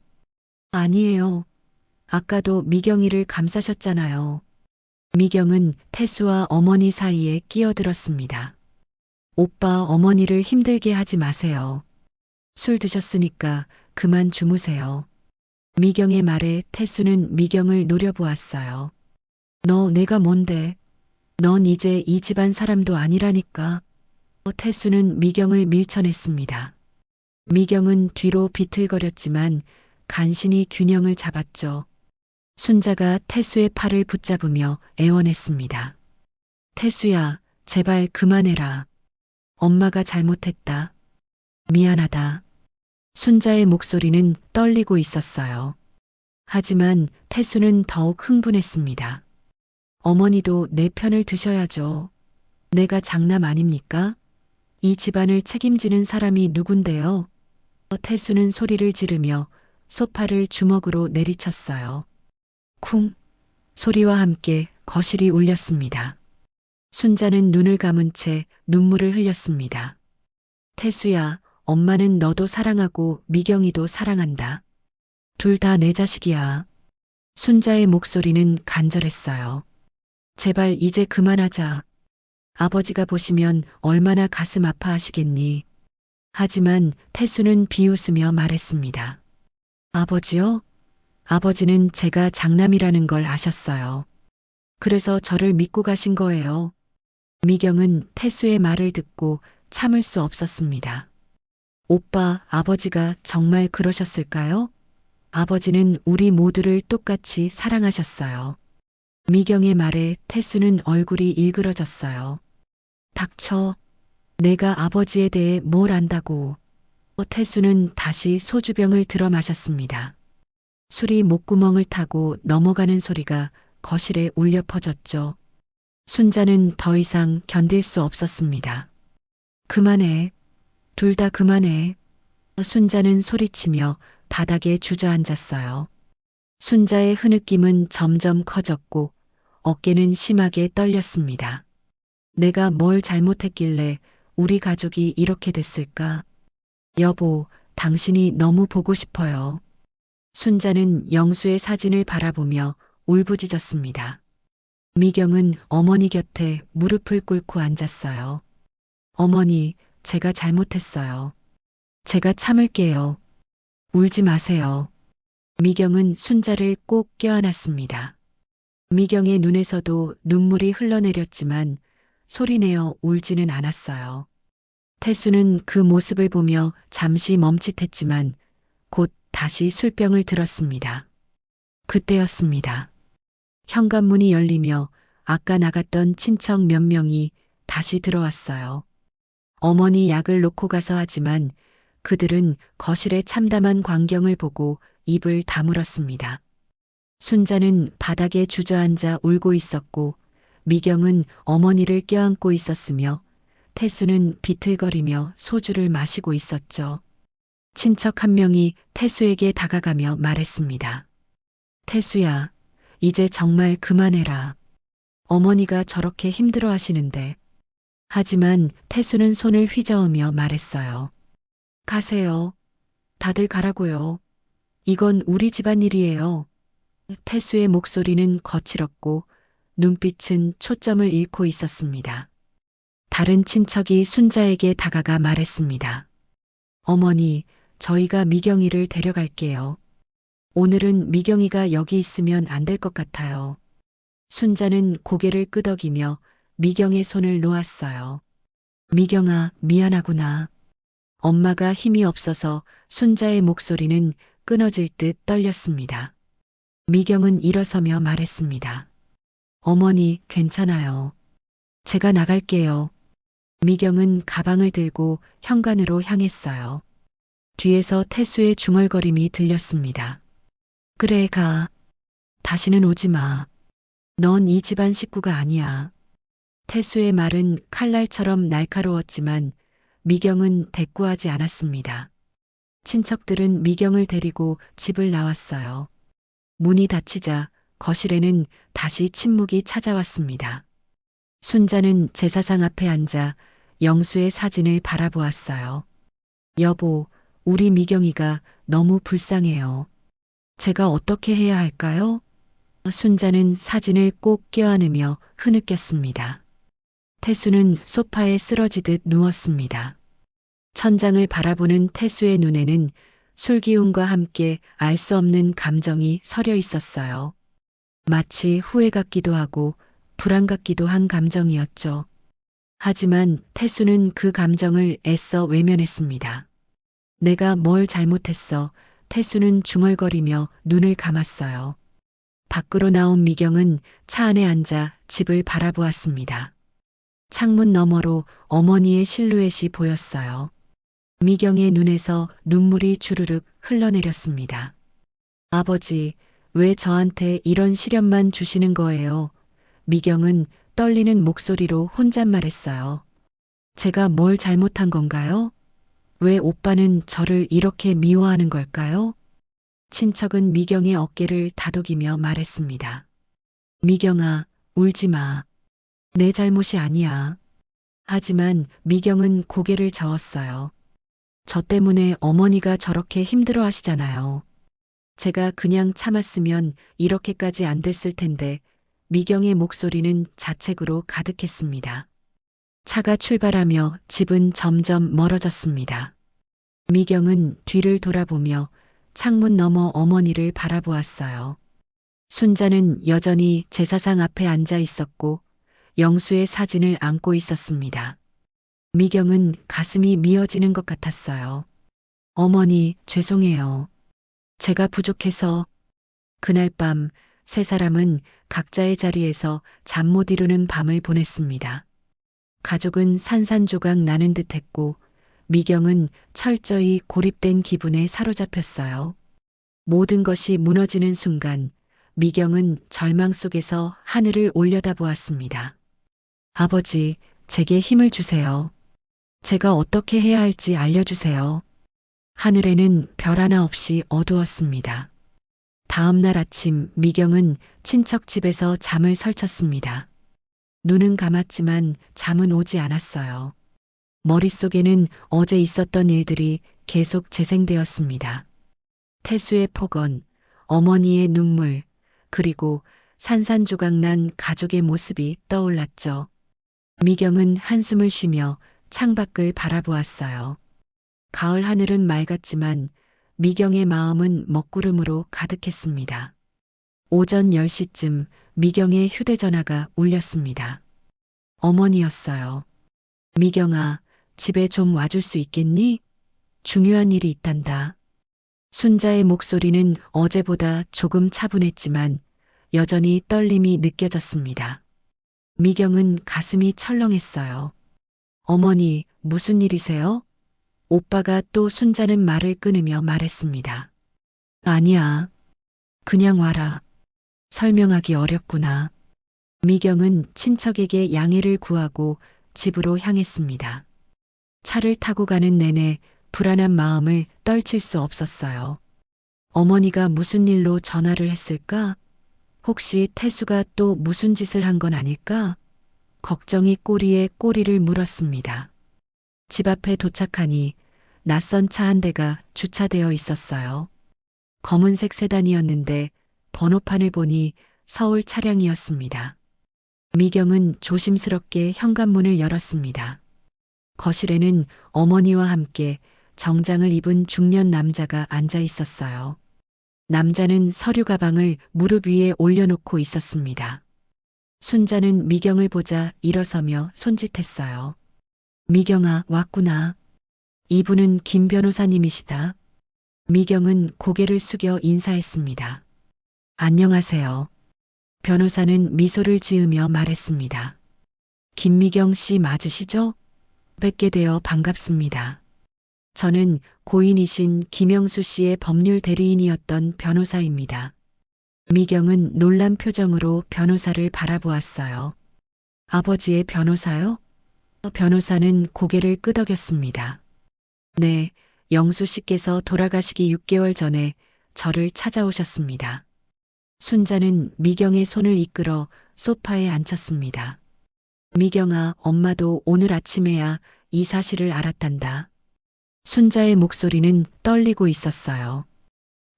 아니에요. 아까도 미경이를 감싸셨잖아요. 미경은 태수와 어머니 사이에 끼어들었습니다. 오빠 어머니를 힘들게 하지 마세요. 술 드셨으니까 그만 주무세요. 미경의 말에 태수는 미경을 노려보았어요. 너 내가 뭔데? 넌 이제 이 집안 사람도 아니라니까. 태수는 미경을 밀쳐냈습니다. 미경은 뒤로 비틀거렸지만 간신히 균형을 잡았죠. 순자가 태수의 팔을 붙잡으며 애원했습니다. 태수야, 제발 그만해라. 엄마가 잘못했다. 미안하다. 순자의 목소리는 떨리고 있었어요. 하지만 태수는 더욱 흥분했습니다. 어머니도 내 편을 드셔야죠. 내가 장남 아닙니까? 이 집안을 책임지는 사람이 누군데요? 태수는 소리를 지르며 소파를 주먹으로 내리쳤어요. 쿵! 소리와 함께 거실이 울렸습니다. 순자는 눈을 감은 채 눈물을 흘렸습니다. 태수야, 엄마는 너도 사랑하고 미경이도 사랑한다. 둘 다 내 자식이야. 순자의 목소리는 간절했어요. 제발 이제 그만하자. 아버지가 보시면 얼마나 가슴 아파하시겠니. 하지만 태수는 비웃으며 말했습니다. 아버지요? 아버지는 제가 장남이라는 걸 아셨어요. 그래서 저를 믿고 가신 거예요. 미경은 태수의 말을 듣고 참을 수 없었습니다. 오빠, 아버지가 정말 그러셨을까요? 아버지는 우리 모두를 똑같이 사랑하셨어요. 미경의 말에 태수는 얼굴이 일그러졌어요. 닥쳐. 내가 아버지에 대해 뭘 안다고. 태수는 다시 소주병을 들어 마셨습니다. 술이 목구멍을 타고 넘어가는 소리가 거실에 울려 퍼졌죠. 순자는 더 이상 견딜 수 없었습니다. 그만해. 둘 다 그만해. 순자는 소리치며 바닥에 주저앉았어요. 순자의 흐느낌은 점점 커졌고 어깨는 심하게 떨렸습니다. 내가 뭘 잘못했길래 우리 가족이 이렇게 됐을까? 여보, 당신이 너무 보고 싶어요. 순자는 영수의 사진을 바라보며 울부짖었습니다. 미경은 어머니 곁에 무릎을 꿇고 앉았어요. 어머니, 제가 잘못했어요. 제가 참을게요. 울지 마세요. 미경은 순자를 꼭 껴안았습니다. 미경의 눈에서도 눈물이 흘러내렸지만 소리내어 울지는 않았어요. 태수는 그 모습을 보며 잠시 멈칫했지만 곧 다시 술병을 들었습니다. 그때였습니다. 현관문이 열리며 아까 나갔던 친척 몇 명이 다시 들어왔어요. 어머니 약을 놓고 가서 하지만 그들은 거실의 참담한 광경을 보고 입을 다물었습니다. 순자는 바닥에 주저앉아 울고 있었고 미경은 어머니를 껴안고 있었으며 태수는 비틀거리며 소주를 마시고 있었죠. 친척 한 명이 태수에게 다가가며 말했습니다. 태수야, 이제 정말 그만해라. 어머니가 저렇게 힘들어 하시는데. 하지만 태수는 손을 휘저으며 말했어요. 가세요. 다들 가라고요. 이건 우리 집안일이에요. 태수의 목소리는 거칠었고 눈빛은 초점을 잃고 있었습니다. 다른 친척이 순자에게 다가가 말했습니다. 어머니, 저희가 미경이를 데려갈게요. 오늘은 미경이가 여기 있으면 안 될 것 같아요. 순자는 고개를 끄덕이며 미경의 손을 놓았어요. 미경아, 미안하구나. 엄마가 힘이 없어서 순자의 목소리는 끊어질 듯 떨렸습니다. 미경은 일어서며 말했습니다. 어머니, 괜찮아요. 제가 나갈게요. 미경은 가방을 들고 현관으로 향했어요. 뒤에서 태수의 중얼거림이 들렸습니다. 그래, 가. 다시는 오지 마. 넌 이 집안 식구가 아니야. 태수의 말은 칼날처럼 날카로웠지만 미경은 대꾸하지 않았습니다. 친척들은 미경을 데리고 집을 나왔어요. 문이 닫히자 거실에는 다시 침묵이 찾아왔습니다. 순자는 제사상 앞에 앉아 영수의 사진을 바라보았어요. 여보, 우리 미경이가 너무 불쌍해요. 제가 어떻게 해야 할까요? 순자는 사진을 꼭 껴안으며 흐느꼈습니다. 태수는 소파에 쓰러지듯 누웠습니다. 천장을 바라보는 태수의 눈에는 술기운과 함께 알 수 없는 감정이 서려 있었어요. 마치 후회 같기도 하고 불안 같기도 한 감정이었죠. 하지만 태수는 그 감정을 애써 외면했습니다. 내가 뭘 잘못했어? 태수는 중얼거리며 눈을 감았어요. 밖으로 나온 미경은 차 안에 앉아 집을 바라보았습니다. 창문 너머로 어머니의 실루엣이 보였어요. 미경의 눈에서 눈물이 주르륵 흘러내렸습니다. 아버지, 왜 저한테 이런 시련만 주시는 거예요? 미경은 떨리는 목소리로 혼잣말했어요. 제가 뭘 잘못한 건가요? 왜 오빠는 저를 이렇게 미워하는 걸까요? 친척은 미경의 어깨를 다독이며 말했습니다. 미경아, 울지 마. 내 잘못이 아니야. 하지만 미경은 고개를 저었어요. 저 때문에 어머니가 저렇게 힘들어 하시잖아요. 제가 그냥 참았으면 이렇게까지 안 됐을 텐데 미경의 목소리는 자책으로 가득했습니다. 차가 출발하며 집은 점점 멀어졌습니다. 미경은 뒤를 돌아보며 창문 너머 어머니를 바라보았어요. 순자는 여전히 제사상 앞에 앉아 있었고 영수의 사진을 안고 있었습니다. 미경은 가슴이 미어지는 것 같았어요. 어머니, 죄송해요. 제가 부족해서. 그날 밤 세 사람은 각자의 자리에서 잠 못 이루는 밤을 보냈습니다. 가족은 산산조각 나는 듯했고 미경은 철저히 고립된 기분에 사로잡혔어요. 모든 것이 무너지는 순간 미경은 절망 속에서 하늘을 올려다보았습니다. 아버지, 제게 힘을 주세요. 제가 어떻게 해야 할지 알려주세요. 하늘에는 별 하나 없이 어두웠습니다. 다음 날 아침 미경은 친척 집에서 잠을 설쳤습니다. 눈은 감았지만 잠은 오지 않았어요. 머릿속에는 어제 있었던 일들이 계속 재생되었습니다. 태수의 폭언, 어머니의 눈물, 그리고 산산조각난 가족의 모습이 떠올랐죠. 미경은 한숨을 쉬며 창밖을 바라보았어요. 가을 하늘은 맑았지만 미경의 마음은 먹구름으로 가득했습니다. 오전 10시쯤 미경의 휴대전화가 울렸습니다. 어머니였어요. 미경아, 집에 좀 와줄 수 있겠니? 중요한 일이 있단다. 순자의 목소리는 어제보다 조금 차분했지만 여전히 떨림이 느껴졌습니다. 미경은 가슴이 철렁했어요. 어머니, 무슨 일이세요? 오빠가 또 순자는 말을 끊으며 말했습니다. 아니야. 그냥 와라. 설명하기 어렵구나. 미경은 친척에게 양해를 구하고 집으로 향했습니다. 차를 타고 가는 내내 불안한 마음을 떨칠 수 없었어요. 어머니가 무슨 일로 전화를 했을까? 혹시 태수가 또 무슨 짓을 한 건 아닐까? 걱정이 꼬리에 꼬리를 물었습니다. 집 앞에 도착하니 낯선 차 한 대가 주차되어 있었어요. 검은색 세단이었는데 번호판을 보니 서울 차량이었습니다. 미경은 조심스럽게 현관문을 열었습니다. 거실에는 어머니와 함께 정장을 입은 중년 남자가 앉아 있었어요. 남자는 서류 가방을 무릎 위에 올려놓고 있었습니다. 순자는 미경을 보자 일어서며 손짓했어요. 미경아, 왔구나. 이분은 김 변호사님이시다. 미경은 고개를 숙여 인사했습니다. 안녕하세요. 변호사는 미소를 지으며 말했습니다. 김미경 씨 맞으시죠? 뵙게 되어 반갑습니다. 저는 고인이신 김영수 씨의 법률 대리인이었던 변호사입니다. 미경은 놀란 표정으로 변호사를 바라보았어요. 아버지의 변호사요? 변호사는 고개를 끄덕였습니다. 네, 영수 씨께서 돌아가시기 6개월 전에 저를 찾아오셨습니다. 순자는 미경의 손을 이끌어 소파에 앉혔습니다. 미경아, 엄마도 오늘 아침에야 이 사실을 알았단다. 순자의 목소리는 떨리고 있었어요.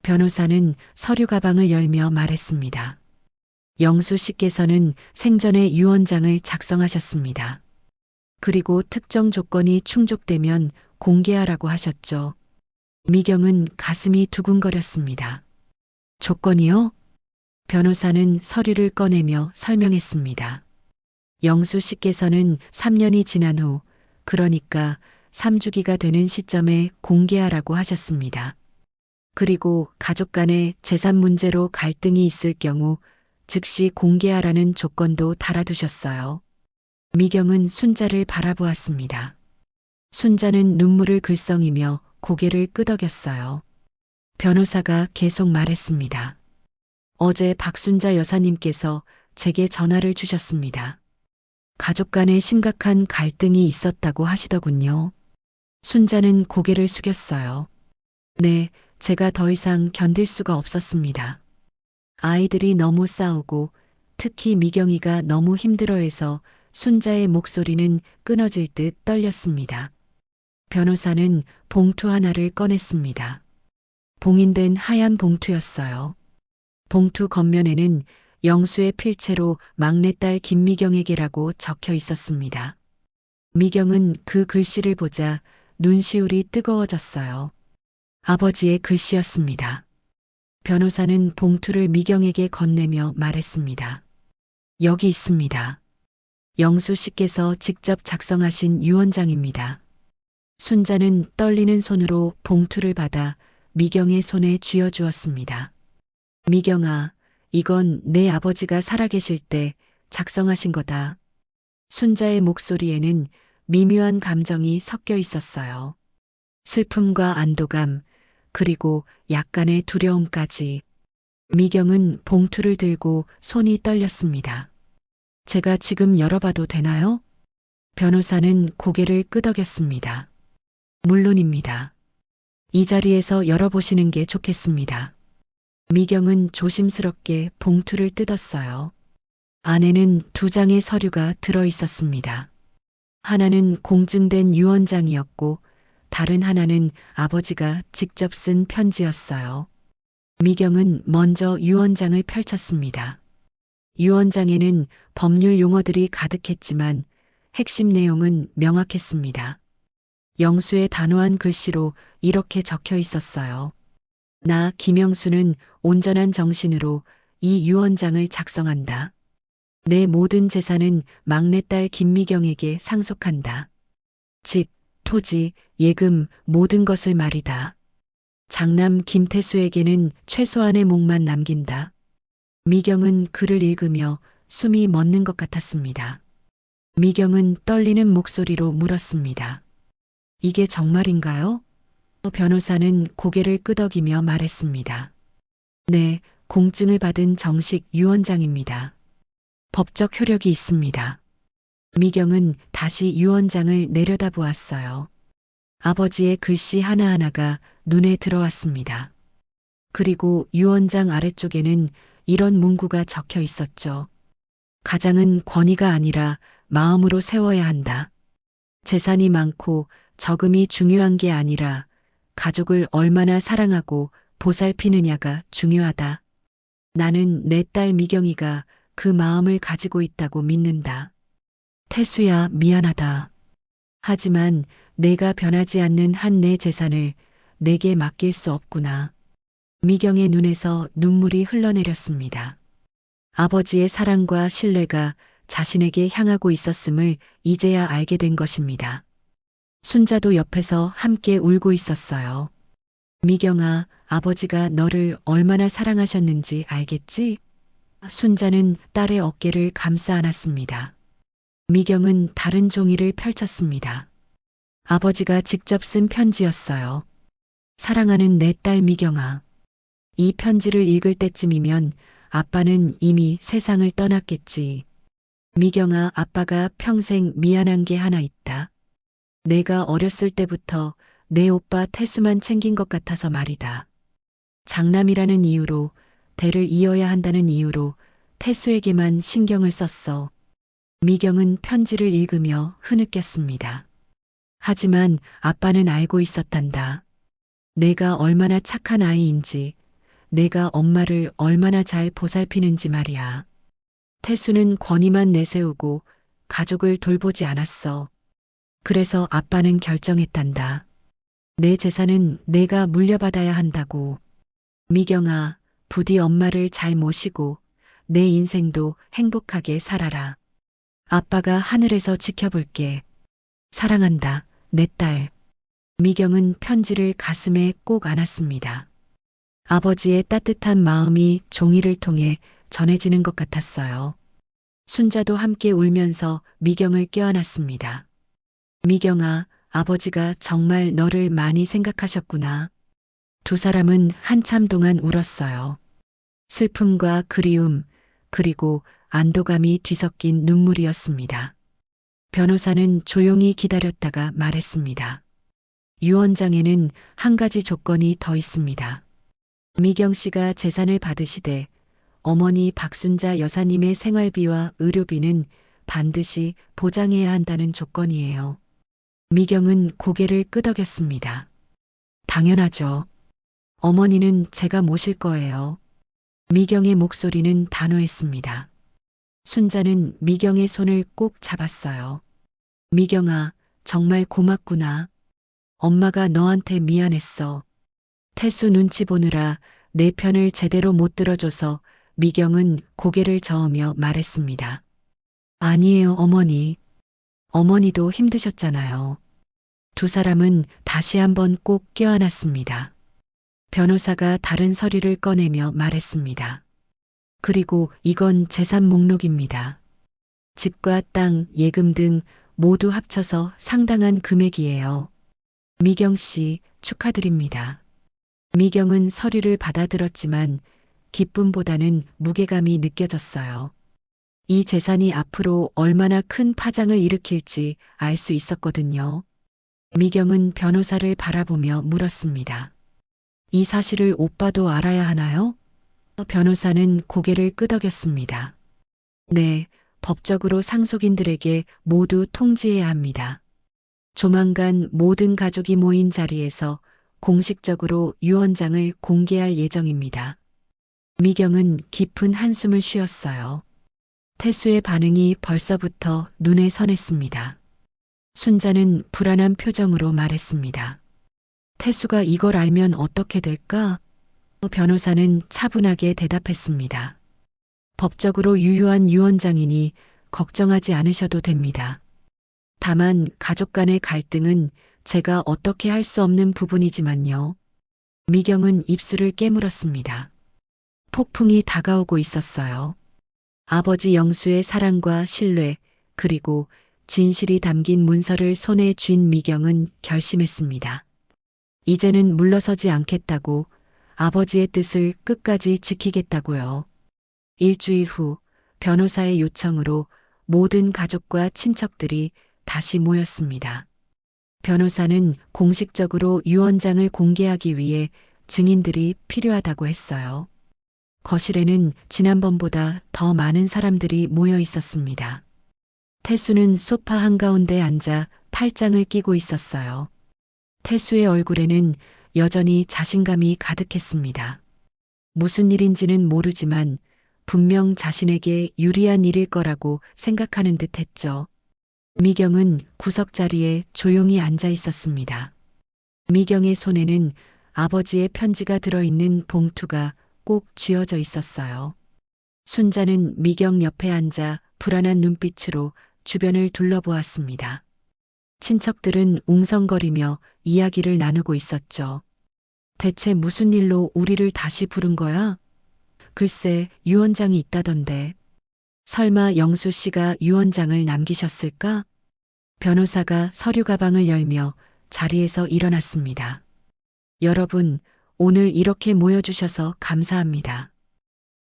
변호사는 서류 가방을 열며 말했습니다. 영수 씨께서는 생전에 유언장을 작성하셨습니다. 그리고 특정 조건이 충족되면 공개하라고 하셨죠. 미경은 가슴이 두근거렸습니다. 조건이요? 변호사는 서류를 꺼내며 설명했습니다. 영수 씨께서는 3년이 지난 후, 그러니까 3주기가 되는 시점에 공개하라고 하셨습니다. 그리고 가족 간의 재산 문제로 갈등이 있을 경우 즉시 공개하라는 조건도 달아두셨어요. 미경은 순자를 바라보았습니다. 순자는 눈물을 글썽이며 고개를 끄덕였어요. 변호사가 계속 말했습니다. 어제 박순자 여사님께서 제게 전화를 주셨습니다. 가족 간에 심각한 갈등이 있었다고 하시더군요. 순자는 고개를 숙였어요. 네, 제가 더 이상 견딜 수가 없었습니다. 아이들이 너무 싸우고 특히 미경이가 너무 힘들어해서 순자의 목소리는 끊어질 듯 떨렸습니다. 변호사는 봉투 하나를 꺼냈습니다. 봉인된 하얀 봉투였어요. 봉투 겉면에는 영수의 필체로 막내딸 김미경에게라고 적혀 있었습니다. 미경은 그 글씨를 보자 눈시울이 뜨거워졌어요. 아버지의 글씨였습니다. 변호사는 봉투를 미경에게 건네며 말했습니다. 여기 있습니다. 영수 씨께서 직접 작성하신 유언장입니다. 순자는 떨리는 손으로 봉투를 받아 미경의 손에 쥐어주었습니다. 미경아, 이건 내 아버지가 살아계실 때 작성하신 거다. 순자의 목소리에는 미묘한 감정이 섞여 있었어요. 슬픔과 안도감, 그리고 약간의 두려움까지. 미경은 봉투를 들고 손이 떨렸습니다. 제가 지금 열어봐도 되나요? 변호사는 고개를 끄덕였습니다. 물론입니다. 이 자리에서 열어보시는 게 좋겠습니다. 미경은 조심스럽게 봉투를 뜯었어요. 안에는 2장의 서류가 들어 있었습니다. 하나는 공증된 유언장이었고 다른 하나는 아버지가 직접 쓴 편지였어요. 미경은 먼저 유언장을 펼쳤습니다. 유언장에는 법률 용어들이 가득했지만 핵심 내용은 명확했습니다. 영수의 단호한 글씨로 이렇게 적혀 있었어요. 나 김영수는 온전한 정신으로 이 유언장을 작성한다. 내 모든 재산은 막내딸 김미경에게 상속한다. 집, 토지, 예금 모든 것을 말이다. 장남 김태수에게는 최소한의 몫만 남긴다. 미경은 글을 읽으며 숨이 멎는 것 같았습니다. 미경은 떨리는 목소리로 물었습니다. 이게 정말인가요? 변호사는 고개를 끄덕이며 말했습니다. 네, 공증을 받은 정식 유언장입니다. 법적 효력이 있습니다. 미경은 다시 유언장을 내려다보았어요. 아버지의 글씨 하나하나가 눈에 들어왔습니다. 그리고 유언장 아래쪽에는 이런 문구가 적혀 있었죠. 가장은 권위가 아니라 마음으로 세워야 한다. 재산이 많고 적음이 중요한 게 아니라 가족을 얼마나 사랑하고 보살피느냐가 중요하다. 나는 내 딸 미경이가 그 마음을 가지고 있다고 믿는다. 태수야, 미안하다. 하지만 내가 변하지 않는 한 내 재산을 내게 맡길 수 없구나. 미경의 눈에서 눈물이 흘러내렸습니다. 아버지의 사랑과 신뢰가 자신에게 향하고 있었음을 이제야 알게 된 것입니다. 순자도 옆에서 함께 울고 있었어요. 미경아, 아버지가 너를 얼마나 사랑하셨는지 알겠지? 순자는 딸의 어깨를 감싸 안았습니다. 미경은 다른 종이를 펼쳤습니다. 아버지가 직접 쓴 편지였어요. 사랑하는 내 딸 미경아. 이 편지를 읽을 때쯤이면 아빠는 이미 세상을 떠났겠지. 미경아, 아빠가 평생 미안한 게 하나 있다. 내가 어렸을 때부터 내 오빠 태수만 챙긴 것 같아서 말이다. 장남이라는 이유로, 대를 이어야 한다는 이유로 태수에게만 신경을 썼어. 미경은 편지를 읽으며 흐느꼈습니다. 하지만 아빠는 알고 있었단다. 내가 얼마나 착한 아이인지, 내가 엄마를 얼마나 잘 보살피는지 말이야. 태수는 권위만 내세우고 가족을 돌보지 않았어. 그래서 아빠는 결정했단다. 내 재산은 내가 물려받아야 한다고. 미경아, 부디 엄마를 잘 모시고 내 인생도 행복하게 살아라. 아빠가 하늘에서 지켜볼게. 사랑한다, 내 딸. 미경은 편지를 가슴에 꼭 안았습니다. 아버지의 따뜻한 마음이 종이를 통해 전해지는 것 같았어요. 순자도 함께 울면서 미경을 껴안았습니다. 미경아, 아버지가 정말 너를 많이 생각하셨구나. 두 사람은 한참 동안 울었어요. 슬픔과 그리움, 그리고 안도감이 뒤섞인 눈물이었습니다. 변호사는 조용히 기다렸다가 말했습니다. 유언장에는 한 가지 조건이 더 있습니다. 미경 씨가 재산을 받으시되 어머니 박순자 여사님의 생활비와 의료비는 반드시 보장해야 한다는 조건이에요. 미경은 고개를 끄덕였습니다. 당연하죠. 어머니는 제가 모실 거예요. 미경의 목소리는 단호했습니다. 순자는 미경의 손을 꼭 잡았어요. 미경아, 정말 고맙구나. 엄마가 너한테 미안했어. 태수 눈치 보느라 내 편을 제대로 못 들어줘서 미경은 고개를 저으며 말했습니다. 아니에요, 어머니. 어머니도 힘드셨잖아요. 두 사람은 다시 한번 꼭 껴안았습니다. 변호사가 다른 서류를 꺼내며 말했습니다. 그리고 이건 재산 목록입니다. 집과 땅, 예금 등 모두 합쳐서 상당한 금액이에요. 미경 씨, 축하드립니다. 미경은 서류를 받아들었지만 기쁨보다는 무게감이 느껴졌어요. 이 재산이 앞으로 얼마나 큰 파장을 일으킬지 알 수 있었거든요. 미경은 변호사를 바라보며 물었습니다. 이 사실을 오빠도 알아야 하나요? 변호사는 고개를 끄덕였습니다. 네, 법적으로 상속인들에게 모두 통지해야 합니다. 조만간 모든 가족이 모인 자리에서 공식적으로 유언장을 공개할 예정입니다. 미경은 깊은 한숨을 쉬었어요. 태수의 반응이 벌써부터 눈에 선했습니다. 순자는 불안한 표정으로 말했습니다. 태수가 이걸 알면 어떻게 될까? 변호사는 차분하게 대답했습니다. 법적으로 유효한 유언장이니 걱정하지 않으셔도 됩니다. 다만 가족 간의 갈등은 제가 어떻게 할 수 없는 부분이지만요. 미경은 입술을 깨물었습니다. 폭풍이 다가오고 있었어요. 아버지 영수의 사랑과 신뢰, 그리고 진실이 담긴 문서를 손에 쥔 미경은 결심했습니다. 이제는 물러서지 않겠다고, 아버지의 뜻을 끝까지 지키겠다고요. 일주일 후 변호사의 요청으로 모든 가족과 친척들이 다시 모였습니다. 변호사는 공식적으로 유언장을 공개하기 위해 증인들이 필요하다고 했어요. 거실에는 지난번보다 더 많은 사람들이 모여 있었습니다. 태수는 소파 한가운데 앉아 팔짱을 끼고 있었어요. 태수의 얼굴에는 여전히 자신감이 가득했습니다. 무슨 일인지는 모르지만 분명 자신에게 유리한 일일 거라고 생각하는 듯 했죠. 미경은 구석 자리에 조용히 앉아 있었습니다. 미경의 손에는 아버지의 편지가 들어있는 봉투가 꼭 쥐어져 있었어요. 순자는 미경 옆에 앉아 불안한 눈빛으로 주변을 둘러보았습니다. 친척들은 웅성거리며 이야기를 나누고 있었죠. 대체 무슨 일로 우리를 다시 부른 거야? 글쎄, 유언장이 있다던데. 설마 영수 씨가 유언장을 남기셨을까? 변호사가 서류 가방을 열며 자리에서 일어났습니다. 여러분, 오늘 이렇게 모여주셔서 감사합니다.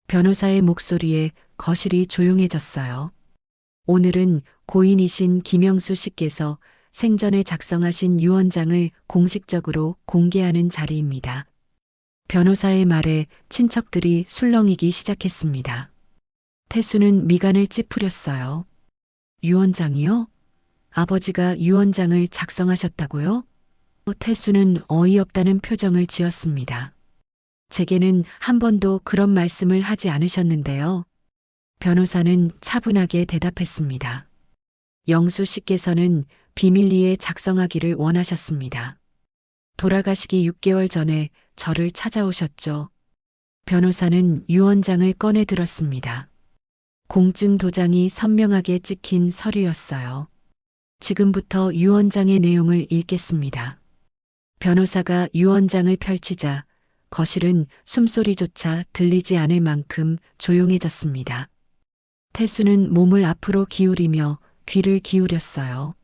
변호사의 목소리에 거실이 조용해졌어요. 오늘은 고인이신 김영수 씨께서 생전에 작성하신 유언장을 공식적으로 공개하는 자리입니다. 변호사의 말에 친척들이 술렁이기 시작했습니다. 태수는 미간을 찌푸렸어요. 유언장이요? 아버지가 유언장을 작성하셨다고요? 태수는 어이없다는 표정을 지었습니다. 제게는 한 번도 그런 말씀을 하지 않으셨는데요. 변호사는 차분하게 대답했습니다. 영수 씨께서는 비밀리에 작성하기를 원하셨습니다. 돌아가시기 6개월 전에 저를 찾아오셨죠. 변호사는 유언장을 꺼내 들었습니다. 공증 도장이 선명하게 찍힌 서류였어요. 지금부터 유언장의 내용을 읽겠습니다. 변호사가 유언장을 펼치자 거실은 숨소리조차 들리지 않을 만큼 조용해졌습니다. 태수는 몸을 앞으로 기울이며 귀를 기울였어요.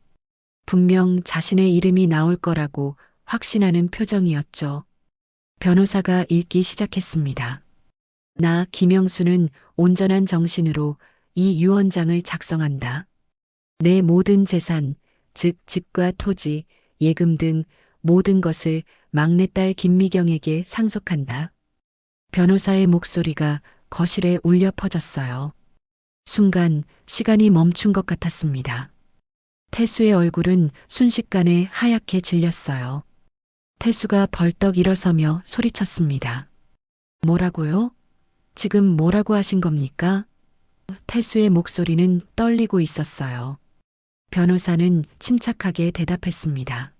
분명 자신의 이름이 나올 거라고 확신하는 표정이었죠. 변호사가 읽기 시작했습니다. 나 김영수는 온전한 정신으로 이 유언장을 작성한다. 내 모든 재산, 즉 집과 토지, 예금 등 모든 것을 막내딸 김미경에게 상속한다. 변호사의 목소리가 거실에 울려 퍼졌어요. 순간 시간이 멈춘 것 같았습니다. 태수의 얼굴은 순식간에 하얗게 질렸어요. 태수가 벌떡 일어서며 소리쳤습니다. 뭐라고요? 지금 뭐라고 하신 겁니까? 태수의 목소리는 떨리고 있었어요. 변호사는 침착하게 대답했습니다.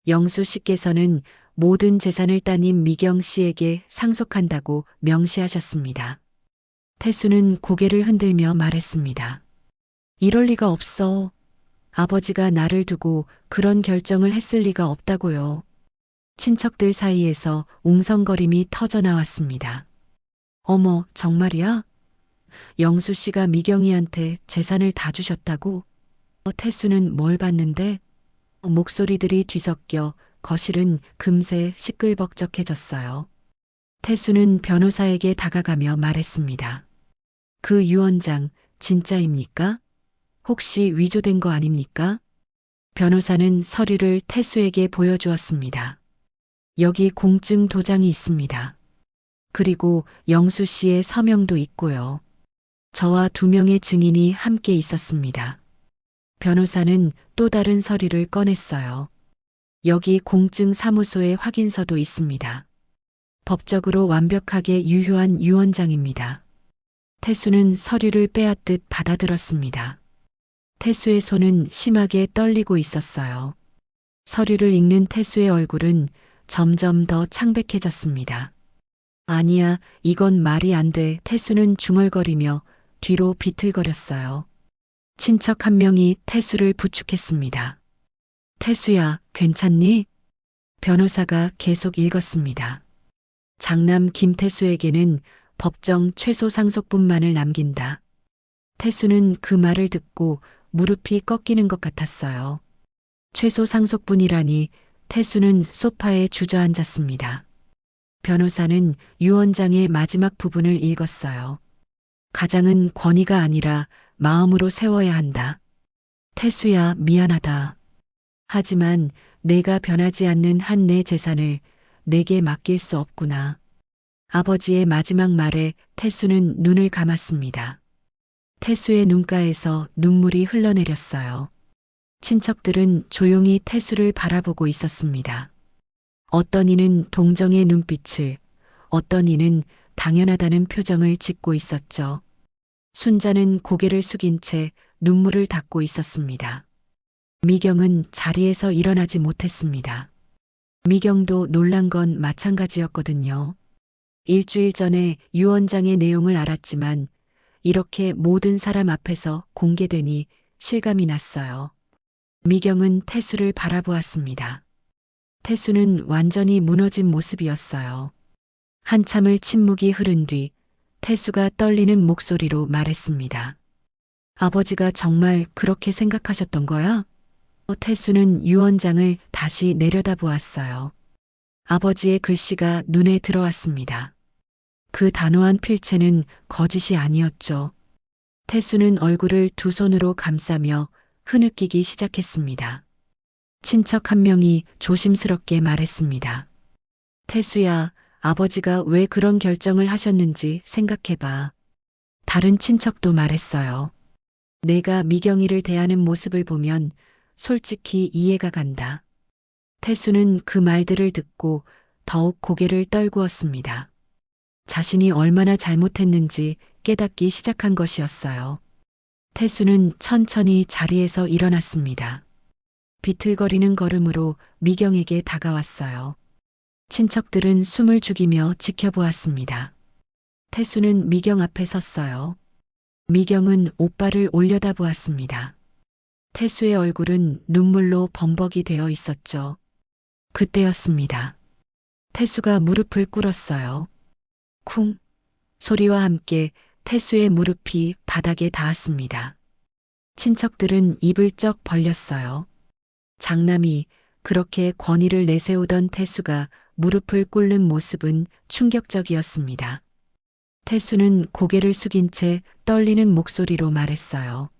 영수 씨께서는 모든 재산을 따님 미경 씨에게 상속한다고 명시하셨습니다. 태수는 고개를 흔들며 말했습니다. 이럴 리가 없어. 아버지가 나를 두고 그런 결정을 했을 리가 없다고요. 친척들 사이에서 웅성거림이 터져 나왔습니다. 어머, 정말이야? 영수 씨가 미경이한테 재산을 다 주셨다고? 태수는 뭘 봤는데? 목소리들이 뒤섞여 거실은 금세 시끌벅적해졌어요. 태수는 변호사에게 다가가며 말했습니다. 그 유언장 진짜입니까? 혹시 위조된 거 아닙니까? 변호사는 서류를 태수에게 보여주었습니다. 여기 공증 도장이 있습니다. 그리고 영수 씨의 서명도 있고요. 저와 2명의 증인이 함께 있었습니다. 변호사는 또 다른 서류를 꺼냈어요. 여기 공증 사무소의 확인서도 있습니다. 법적으로 완벽하게 유효한 유언장입니다. 태수는 서류를 빼앗듯 받아들었습니다. 태수의 손은 심하게 떨리고 있었어요. 서류를 읽는 태수의 얼굴은 점점 더 창백해졌습니다. 아니야, 이건 말이 안 돼. 태수는 중얼거리며 뒤로 비틀거렸어요. 친척 한 명이 태수를 부축했습니다. 태수야, 괜찮니? 변호사가 계속 읽었습니다. 장남 김태수에게는 법정 최소 상속분만을 남긴다. 태수는 그 말을 듣고 무릎이 꺾이는 것 같았어요. 최소 상속분이라니. 태수는 소파에 주저앉았습니다. 변호사는 유언장의 마지막 부분을 읽었어요. 가장은 권위가 아니라 마음으로 세워야 한다. 태수야, 미안하다. 하지만 내가 변하지 않는 한 내 재산을 내게 맡길 수 없구나. 아버지의 마지막 말에 태수는 눈을 감았습니다. 태수의 눈가에서 눈물이 흘러내렸어요. 친척들은 조용히 태수를 바라보고 있었습니다. 어떤 이는 동정의 눈빛을, 어떤 이는 당연하다는 표정을 짓고 있었죠. 순자는 고개를 숙인 채 눈물을 닦고 있었습니다. 미경은 자리에서 일어나지 못했습니다. 미경도 놀란 건 마찬가지였거든요. 일주일 전에 유언장의 내용을 알았지만 이렇게 모든 사람 앞에서 공개되니 실감이 났어요. 미경은 태수를 바라보았습니다. 태수는 완전히 무너진 모습이었어요. 한참을 침묵이 흐른 뒤 태수가 떨리는 목소리로 말했습니다. 아버지가 정말 그렇게 생각하셨던 거야? 태수는 유언장을 다시 내려다보았어요. 아버지의 글씨가 눈에 들어왔습니다. 그 단호한 필체는 거짓이 아니었죠. 태수는 얼굴을 두 손으로 감싸며 흐느끼기 시작했습니다. 친척 한 명이 조심스럽게 말했습니다. 태수야, 아버지가 왜 그런 결정을 하셨는지 생각해봐. 다른 친척도 말했어요. 내가 미경이를 대하는 모습을 보면 솔직히 이해가 간다. 태수는 그 말들을 듣고 더욱 고개를 떨구었습니다. 자신이 얼마나 잘못했는지 깨닫기 시작한 것이었어요. 태수는 천천히 자리에서 일어났습니다. 비틀거리는 걸음으로 미경에게 다가왔어요. 친척들은 숨을 죽이며 지켜보았습니다. 태수는 미경 앞에 섰어요. 미경은 오빠를 올려다보았습니다. 태수의 얼굴은 눈물로 범벅이 되어 있었죠. 그때였습니다. 태수가 무릎을 꿇었어요. 쿵 소리와 함께 태수의 무릎이 바닥에 닿았습니다. 친척들은 입을 쩍 벌렸어요. 장남이 그렇게 권위를 내세우던 태수가 무릎을 꿇는 모습은 충격적이었습니다. 태수는 고개를 숙인 채 떨리는 목소리로 말했어요.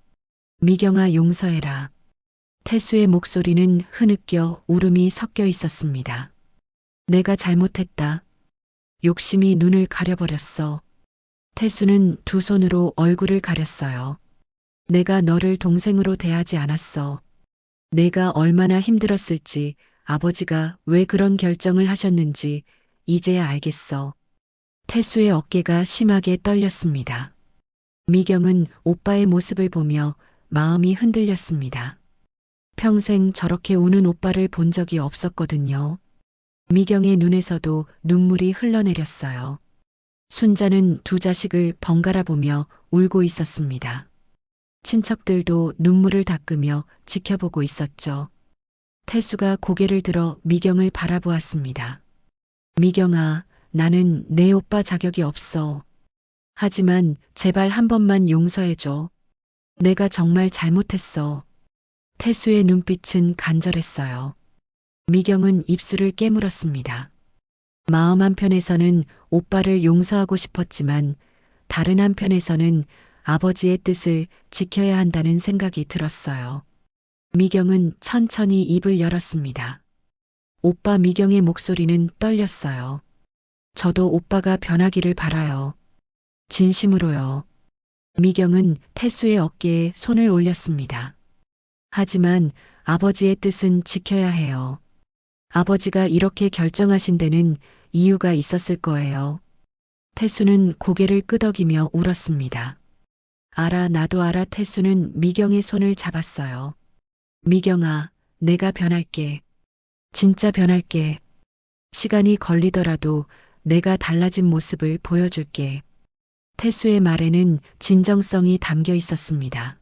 미경아, 용서해라. 태수의 목소리는 흐느껴 울음이 섞여 있었습니다. 내가 잘못했다. 욕심이 눈을 가려버렸어. 태수는 두 손으로 얼굴을 가렸어요. 내가 너를 동생으로 대하지 않았어. 내가 얼마나 힘들었을지, 아버지가 왜 그런 결정을 하셨는지 이제야 알겠어. 태수의 어깨가 심하게 떨렸습니다. 미경은 오빠의 모습을 보며 마음이 흔들렸습니다. 평생 저렇게 우는 오빠를 본 적이 없었거든요. 미경의 눈에서도 눈물이 흘러내렸어요. 순자는 두 자식을 번갈아 보며 울고 있었습니다. 친척들도 눈물을 닦으며 지켜보고 있었죠. 태수가 고개를 들어 미경을 바라보았습니다. 미경아, 나는 내 오빠 자격이 없어. 하지만 제발 한 번만 용서해줘. 내가 정말 잘못했어. 태수의 눈빛은 간절했어요. 미경은 입술을 깨물었습니다. 마음 한편에서는 오빠를 용서하고 싶었지만 다른 한편에서는 아버지의 뜻을 지켜야 한다는 생각이 들었어요. 미경은 천천히 입을 열었습니다. 오빠. 미경의 목소리는 떨렸어요. 저도 오빠가 변하기를 바라요. 진심으로요. 미경은 태수의 어깨에 손을 올렸습니다. 하지만 아버지의 뜻은 지켜야 해요. 아버지가 이렇게 결정하신 데는 이유가 있었을 거예요. 태수는 고개를 끄덕이며 울었습니다. 알아, 나도 알아. 태수는 미경의 손을 잡았어요. 미경아, 내가 변할게. 진짜 변할게. 시간이 걸리더라도 내가 달라진 모습을 보여줄게. 태수의 말에는 진정성이 담겨 있었습니다.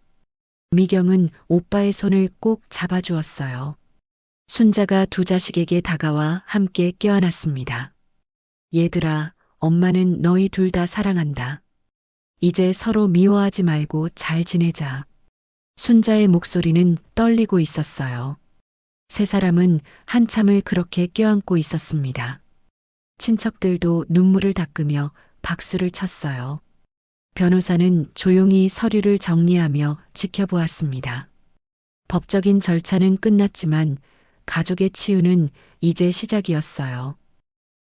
미경은 오빠의 손을 꼭 잡아주었어요. 순자가 두 자식에게 다가와 함께 껴안았습니다. 얘들아, 엄마는 너희 둘 다 사랑한다. 이제 서로 미워하지 말고 잘 지내자. 순자의 목소리는 떨리고 있었어요. 세 사람은 한참을 그렇게 껴안고 있었습니다. 친척들도 눈물을 닦으며 박수를 쳤어요. 변호사는 조용히 서류를 정리하며 지켜보았습니다. 법적인 절차는 끝났지만 가족의 치유는 이제 시작이었어요.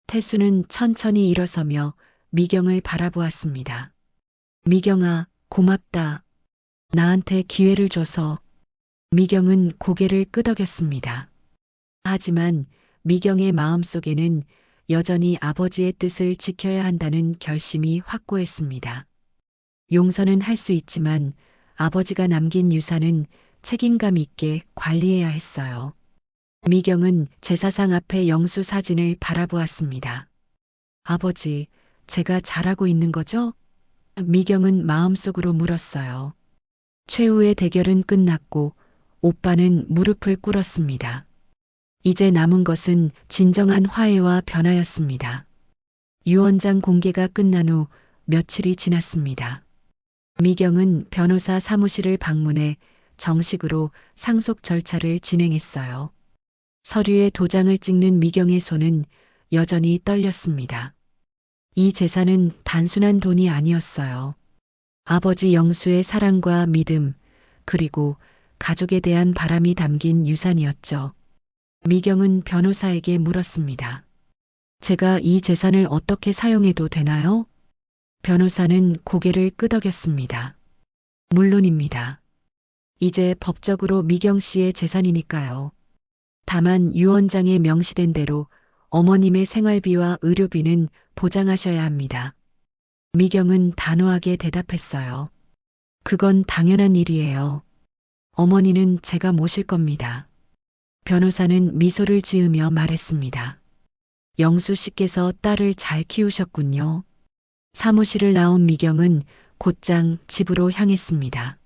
태수는 천천히 일어서며 미경을 바라보았습니다. 미경아, 고맙다. 나한테 기회를 줘서. 미경은 고개를 끄덕였습니다. 하지만 미경의 마음속에는 여전히 아버지의 뜻을 지켜야 한다는 결심이 확고했습니다. 용서는 할 수 있지만 아버지가 남긴 유산은 책임감 있게 관리해야 했어요. 미경은 제사상 앞에 영수 사진을 바라보았습니다. 아버지, 제가 잘하고 있는 거죠? 미경은 마음속으로 물었어요. 최후의 대결은 끝났고 오빠는 무릎을 꿇었습니다. 이제 남은 것은 진정한 화해와 변화였습니다. 유언장 공개가 끝난 후 며칠이 지났습니다. 미경은 변호사 사무실을 방문해 정식으로 상속 절차를 진행했어요. 서류에 도장을 찍는 미경의 손은 여전히 떨렸습니다. 이 재산은 단순한 돈이 아니었어요. 아버지 영수의 사랑과 믿음, 그리고 가족에 대한 바람이 담긴 유산이었죠. 미경은 변호사에게 물었습니다. 제가 이 재산을 어떻게 사용해도 되나요? 변호사는 고개를 끄덕였습니다. 물론입니다. 이제 법적으로 미경 씨의 재산이니까요. 다만 유언장에 명시된 대로 어머님의 생활비와 의료비는 보장하셔야 합니다. 미경은 단호하게 대답했어요. 그건 당연한 일이에요. 어머니는 제가 모실 겁니다. 변호사는 미소를 지으며 말했습니다. 영수 씨께서 딸을 잘 키우셨군요. 사무실을 나온 미경은 곧장 집으로 향했습니다.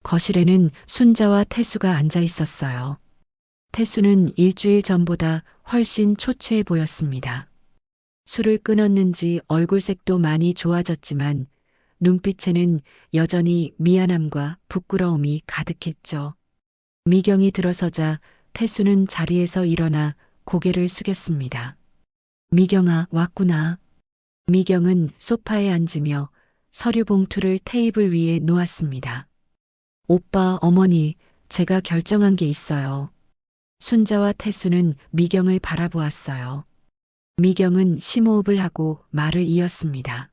거실에는 순자와 태수가 앉아 있었어요. 태수는 일주일 전보다 훨씬 초췌해 보였습니다. 술을 끊었는지 얼굴색도 많이 좋아졌지만 눈빛에는 여전히 미안함과 부끄러움이 가득했죠. 미경이 들어서자 태수는 자리에서 일어나 고개를 숙였습니다. 미경아, 왔구나. 미경은 소파에 앉으며 서류 봉투를 테이블 위에 놓았습니다. 오빠, 어머니, 제가 결정한 게 있어요. 순자와 태수는 미경을 바라보았어요. 미경은 심호흡을 하고 말을 이었습니다.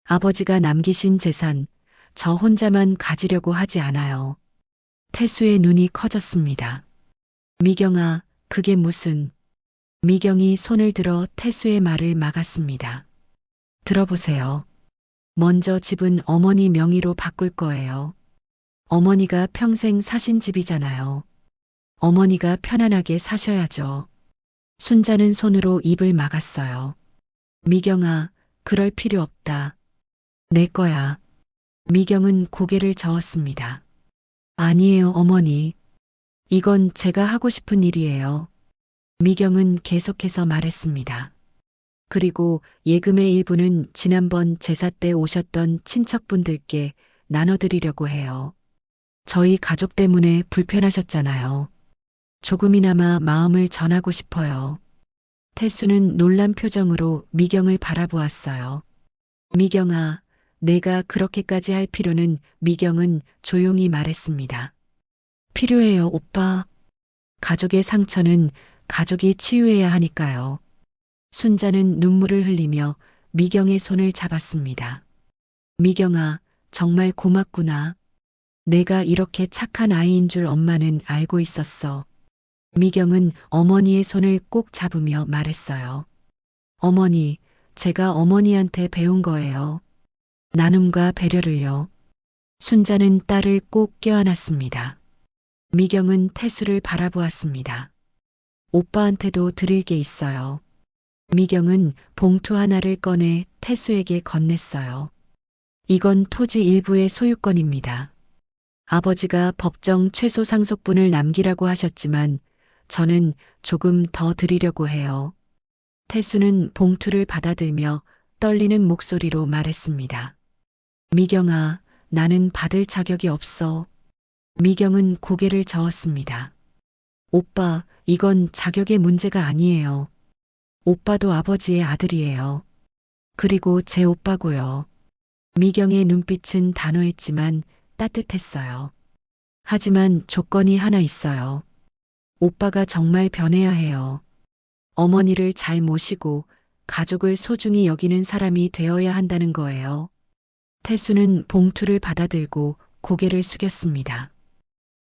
아버지가 남기신 재산, 저 혼자만 가지려고 하지 않아요. 태수의 눈이 커졌습니다. 미경아, 그게 무슨... 미경이 손을 들어 태수의 말을 막았습니다. 들어보세요. 먼저 집은 어머니 명의로 바꿀 거예요. 어머니가 평생 사신 집이잖아요. 어머니가 편안하게 사셔야죠. 순자는 손으로 입을 막았어요. 미경아, 그럴 필요 없다. 내 거야. 미경은 고개를 저었습니다. 아니에요, 어머니. 이건 제가 하고 싶은 일이에요. 미경은 계속해서 말했습니다. 그리고 예금의 일부는 지난번 제사 때 오셨던 친척분들께 나눠드리려고 해요. 저희 가족 때문에 불편하셨잖아요. 조금이나마 마음을 전하고 싶어요. 태수는 놀란 표정으로 미경을 바라보았어요. 미경아, 내가 그렇게까지 할 필요는... 미경은 조용히 말했습니다. 필요해요, 오빠. 가족의 상처는 가족이 치유해야 하니까요. 순자는 눈물을 흘리며 미경의 손을 잡았습니다. 미경아, 정말 고맙구나. 내가 이렇게 착한 아이인 줄 엄마는 알고 있었어. 미경은 어머니의 손을 꼭 잡으며 말했어요. 어머니, 제가 어머니한테 배운 거예요. 나눔과 배려를요. 순자는 딸을 꼭 껴안았습니다. 미경은 태수를 바라보았습니다. 오빠한테도 드릴 게 있어요. 미경은 봉투 하나를 꺼내 태수에게 건넸어요. 이건 토지 일부의 소유권입니다. 아버지가 법정 최소 상속분을 남기라고 하셨지만 저는 조금 더 드리려고 해요. 태수는 봉투를 받아들며 떨리는 목소리로 말했습니다. 미경아, 나는 받을 자격이 없어. 미경은 고개를 저었습니다. 오빠, 이건 자격의 문제가 아니에요. 오빠도 아버지의 아들이에요. 그리고 제 오빠고요. 미경의 눈빛은 단호했지만 따뜻했어요. 하지만 조건이 하나 있어요. 오빠가 정말 변해야 해요. 어머니를 잘 모시고 가족을 소중히 여기는 사람이 되어야 한다는 거예요. 태수는 봉투를 받아들고 고개를 숙였습니다.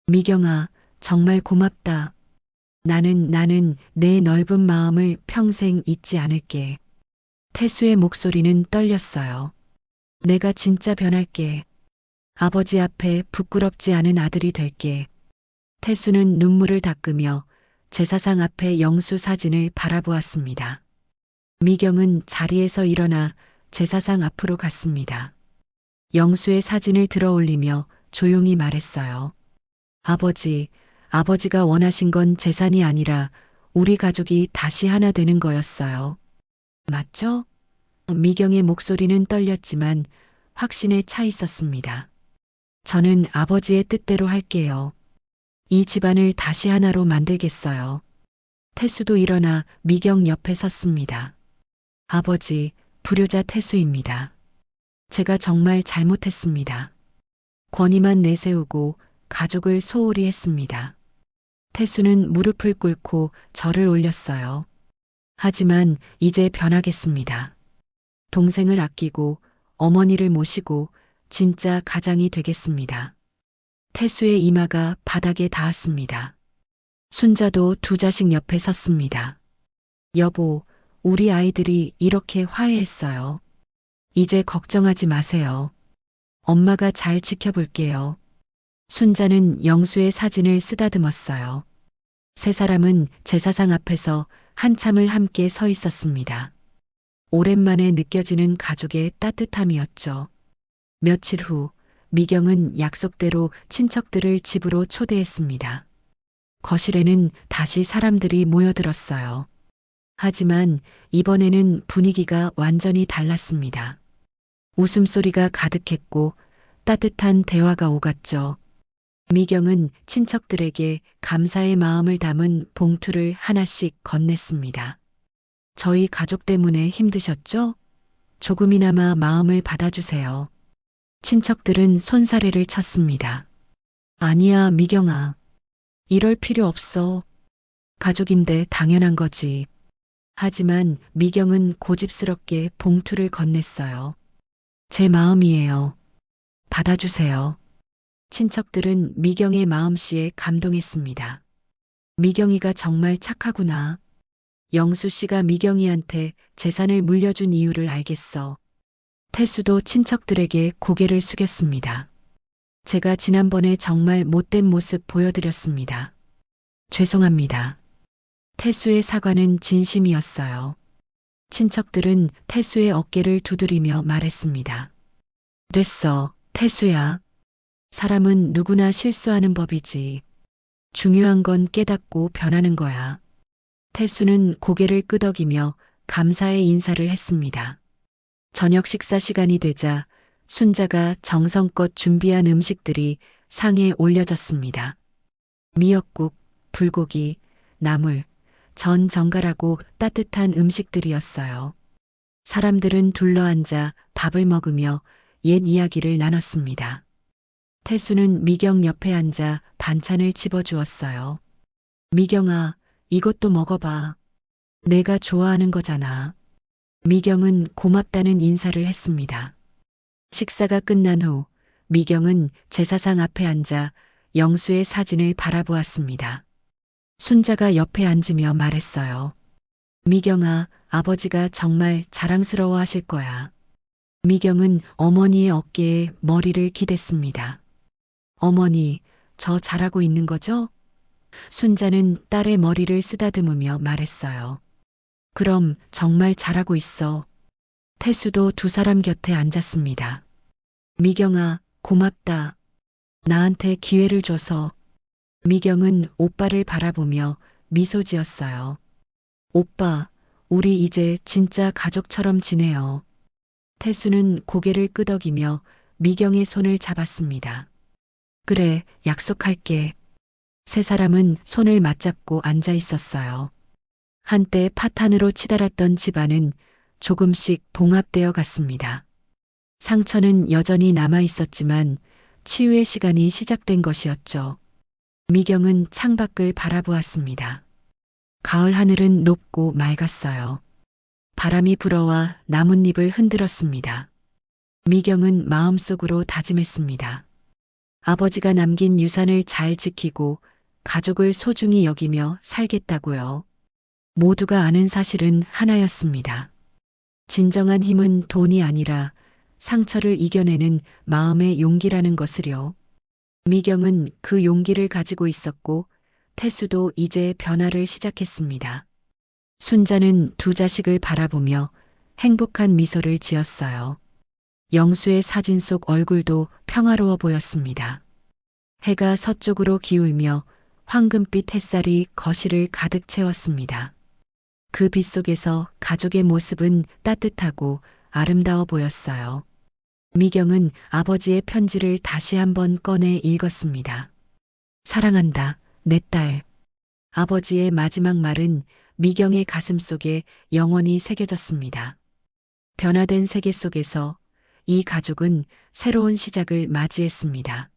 미경아, 정말 고맙다. 나는 내 넓은 마음을 평생 잊지 않을게. 태수의 목소리는 떨렸어요. 내가 진짜 변할게. 아버지 앞에 부끄럽지 않은 아들이 될게. 태수는 눈물을 닦으며 제사상 앞에 영수 사진을 바라보았습니다. 미경은 자리에서 일어나 제사상 앞으로 갔습니다. 영수의 사진을 들어 올리며 조용히 말했어요. 아버지가 원하신 건 재산이 아니라 우리 가족이 다시 하나 되는 거였어요. 맞죠? 미경의 목소리는 떨렸지만 확신에 차 있었습니다. 저는 아버지의 뜻대로 할게요. 이 집안을 다시 하나로 만들겠어요. 태수도 일어나 미경 옆에 섰습니다. 아버지, 불효자 태수입니다. 제가 정말 잘못했습니다. 권위만 내세우고 가족을 소홀히 했습니다. 태수는 무릎을 꿇고 절을 올렸어요. 하지만 이제 변하겠습니다. 동생을 아끼고 어머니를 모시고 진짜 가장이 되겠습니다. 태수의 이마가 바닥에 닿았습니다. 순자도 두 자식 옆에 섰습니다. 여보, 우리 아이들이 이렇게 화해했어요. 이제 걱정하지 마세요. 엄마가 잘 지켜볼게요. 순자는 영수의 사진을 쓰다듬었어요. 세 사람은 제사상 앞에서 한참을 함께 서 있었습니다. 오랜만에 느껴지는 가족의 따뜻함이었죠. 며칠 후 미경은 약속대로 친척들을 집으로 초대했습니다. 거실에는 다시 사람들이 모여들었어요. 하지만 이번에는 분위기가 완전히 달랐습니다. 웃음소리가 가득했고 따뜻한 대화가 오갔죠. 미경은 친척들에게 감사의 마음을 담은 봉투를 하나씩 건넸습니다. 저희 가족 때문에 힘드셨죠? 조금이나마 마음을 받아주세요. 친척들은 손사래를 쳤습니다. 아니야, 미경아. 이럴 필요 없어. 가족인데 당연한 거지. 하지만 미경은 고집스럽게 봉투를 건넸어요. 제 마음이에요. 받아주세요. 친척들은 미경의 마음씨에 감동했습니다. 미경이가 정말 착하구나. 영수 씨가 미경이한테 재산을 물려준 이유를 알겠어. 태수도 친척들에게 고개를 숙였습니다. 제가 지난번에 정말 못된 모습 보여드렸습니다. 죄송합니다. 태수의 사과는 진심이었어요. 친척들은 태수의 어깨를 두드리며 말했습니다. 됐어, 태수야. 사람은 누구나 실수하는 법이지. 중요한 건 깨닫고 변하는 거야. 태수는 고개를 끄덕이며 감사의 인사를 했습니다. 저녁 식사 시간이 되자 순자가 정성껏 준비한 음식들이 상에 올려졌습니다. 미역국, 불고기, 나물, 전 정갈하고 따뜻한 음식들이었어요. 사람들은 둘러앉아 밥을 먹으며 옛 이야기를 나눴습니다. 태수는 미경 옆에 앉아 반찬을 집어주었어요. 미경아, 이것도 먹어봐. 내가 좋아하는 거잖아. 미경은 고맙다는 인사를 했습니다. 식사가 끝난 후 미경은 제사상 앞에 앉아 영수의 사진을 바라보았습니다. 순자가 옆에 앉으며 말했어요. 미경아, 아버지가 정말 자랑스러워 하실 거야. 미경은 어머니의 어깨에 머리를 기댔습니다. 어머니, 저 잘하고 있는 거죠? 순자는 딸의 머리를 쓰다듬으며 말했어요. 그럼 정말 잘하고 있어. 태수도 두 사람 곁에 앉았습니다. 미경아, 고맙다. 나한테 기회를 줘서. 미경은 오빠를 바라보며 미소 지었어요. 오빠, 우리 이제 진짜 가족처럼 지내요. 태수는 고개를 끄덕이며 미경의 손을 잡았습니다. 그래, 약속할게. 세 사람은 손을 맞잡고 앉아 있었어요. 한때 파탄으로 치달았던 집안은 조금씩 봉합되어 갔습니다. 상처는 여전히 남아 있었지만 치유의 시간이 시작된 것이었죠. 미경은 창밖을 바라보았습니다. 가을 하늘은 높고 맑았어요. 바람이 불어와 나뭇잎을 흔들었습니다. 미경은 마음속으로 다짐했습니다. 아버지가 남긴 유산을 잘 지키고 가족을 소중히 여기며 살겠다고요. 모두가 아는 사실은 하나였습니다. 진정한 힘은 돈이 아니라 상처를 이겨내는 마음의 용기라는 것을요. 미경은 그 용기를 가지고 있었고 태수도 이제 변화를 시작했습니다. 순자는 두 자식을 바라보며 행복한 미소를 지었어요. 영수의 사진 속 얼굴도 평화로워 보였습니다. 해가 서쪽으로 기울며 황금빛 햇살이 거실을 가득 채웠습니다. 그 빛 속에서 가족의 모습은 따뜻하고 아름다워 보였어요. 미경은 아버지의 편지를 다시 한번 꺼내 읽었습니다. 사랑한다, 내 딸. 아버지의 마지막 말은 미경의 가슴 속에 영원히 새겨졌습니다. 변화된 세계 속에서 이 가족은 새로운 시작을 맞이했습니다.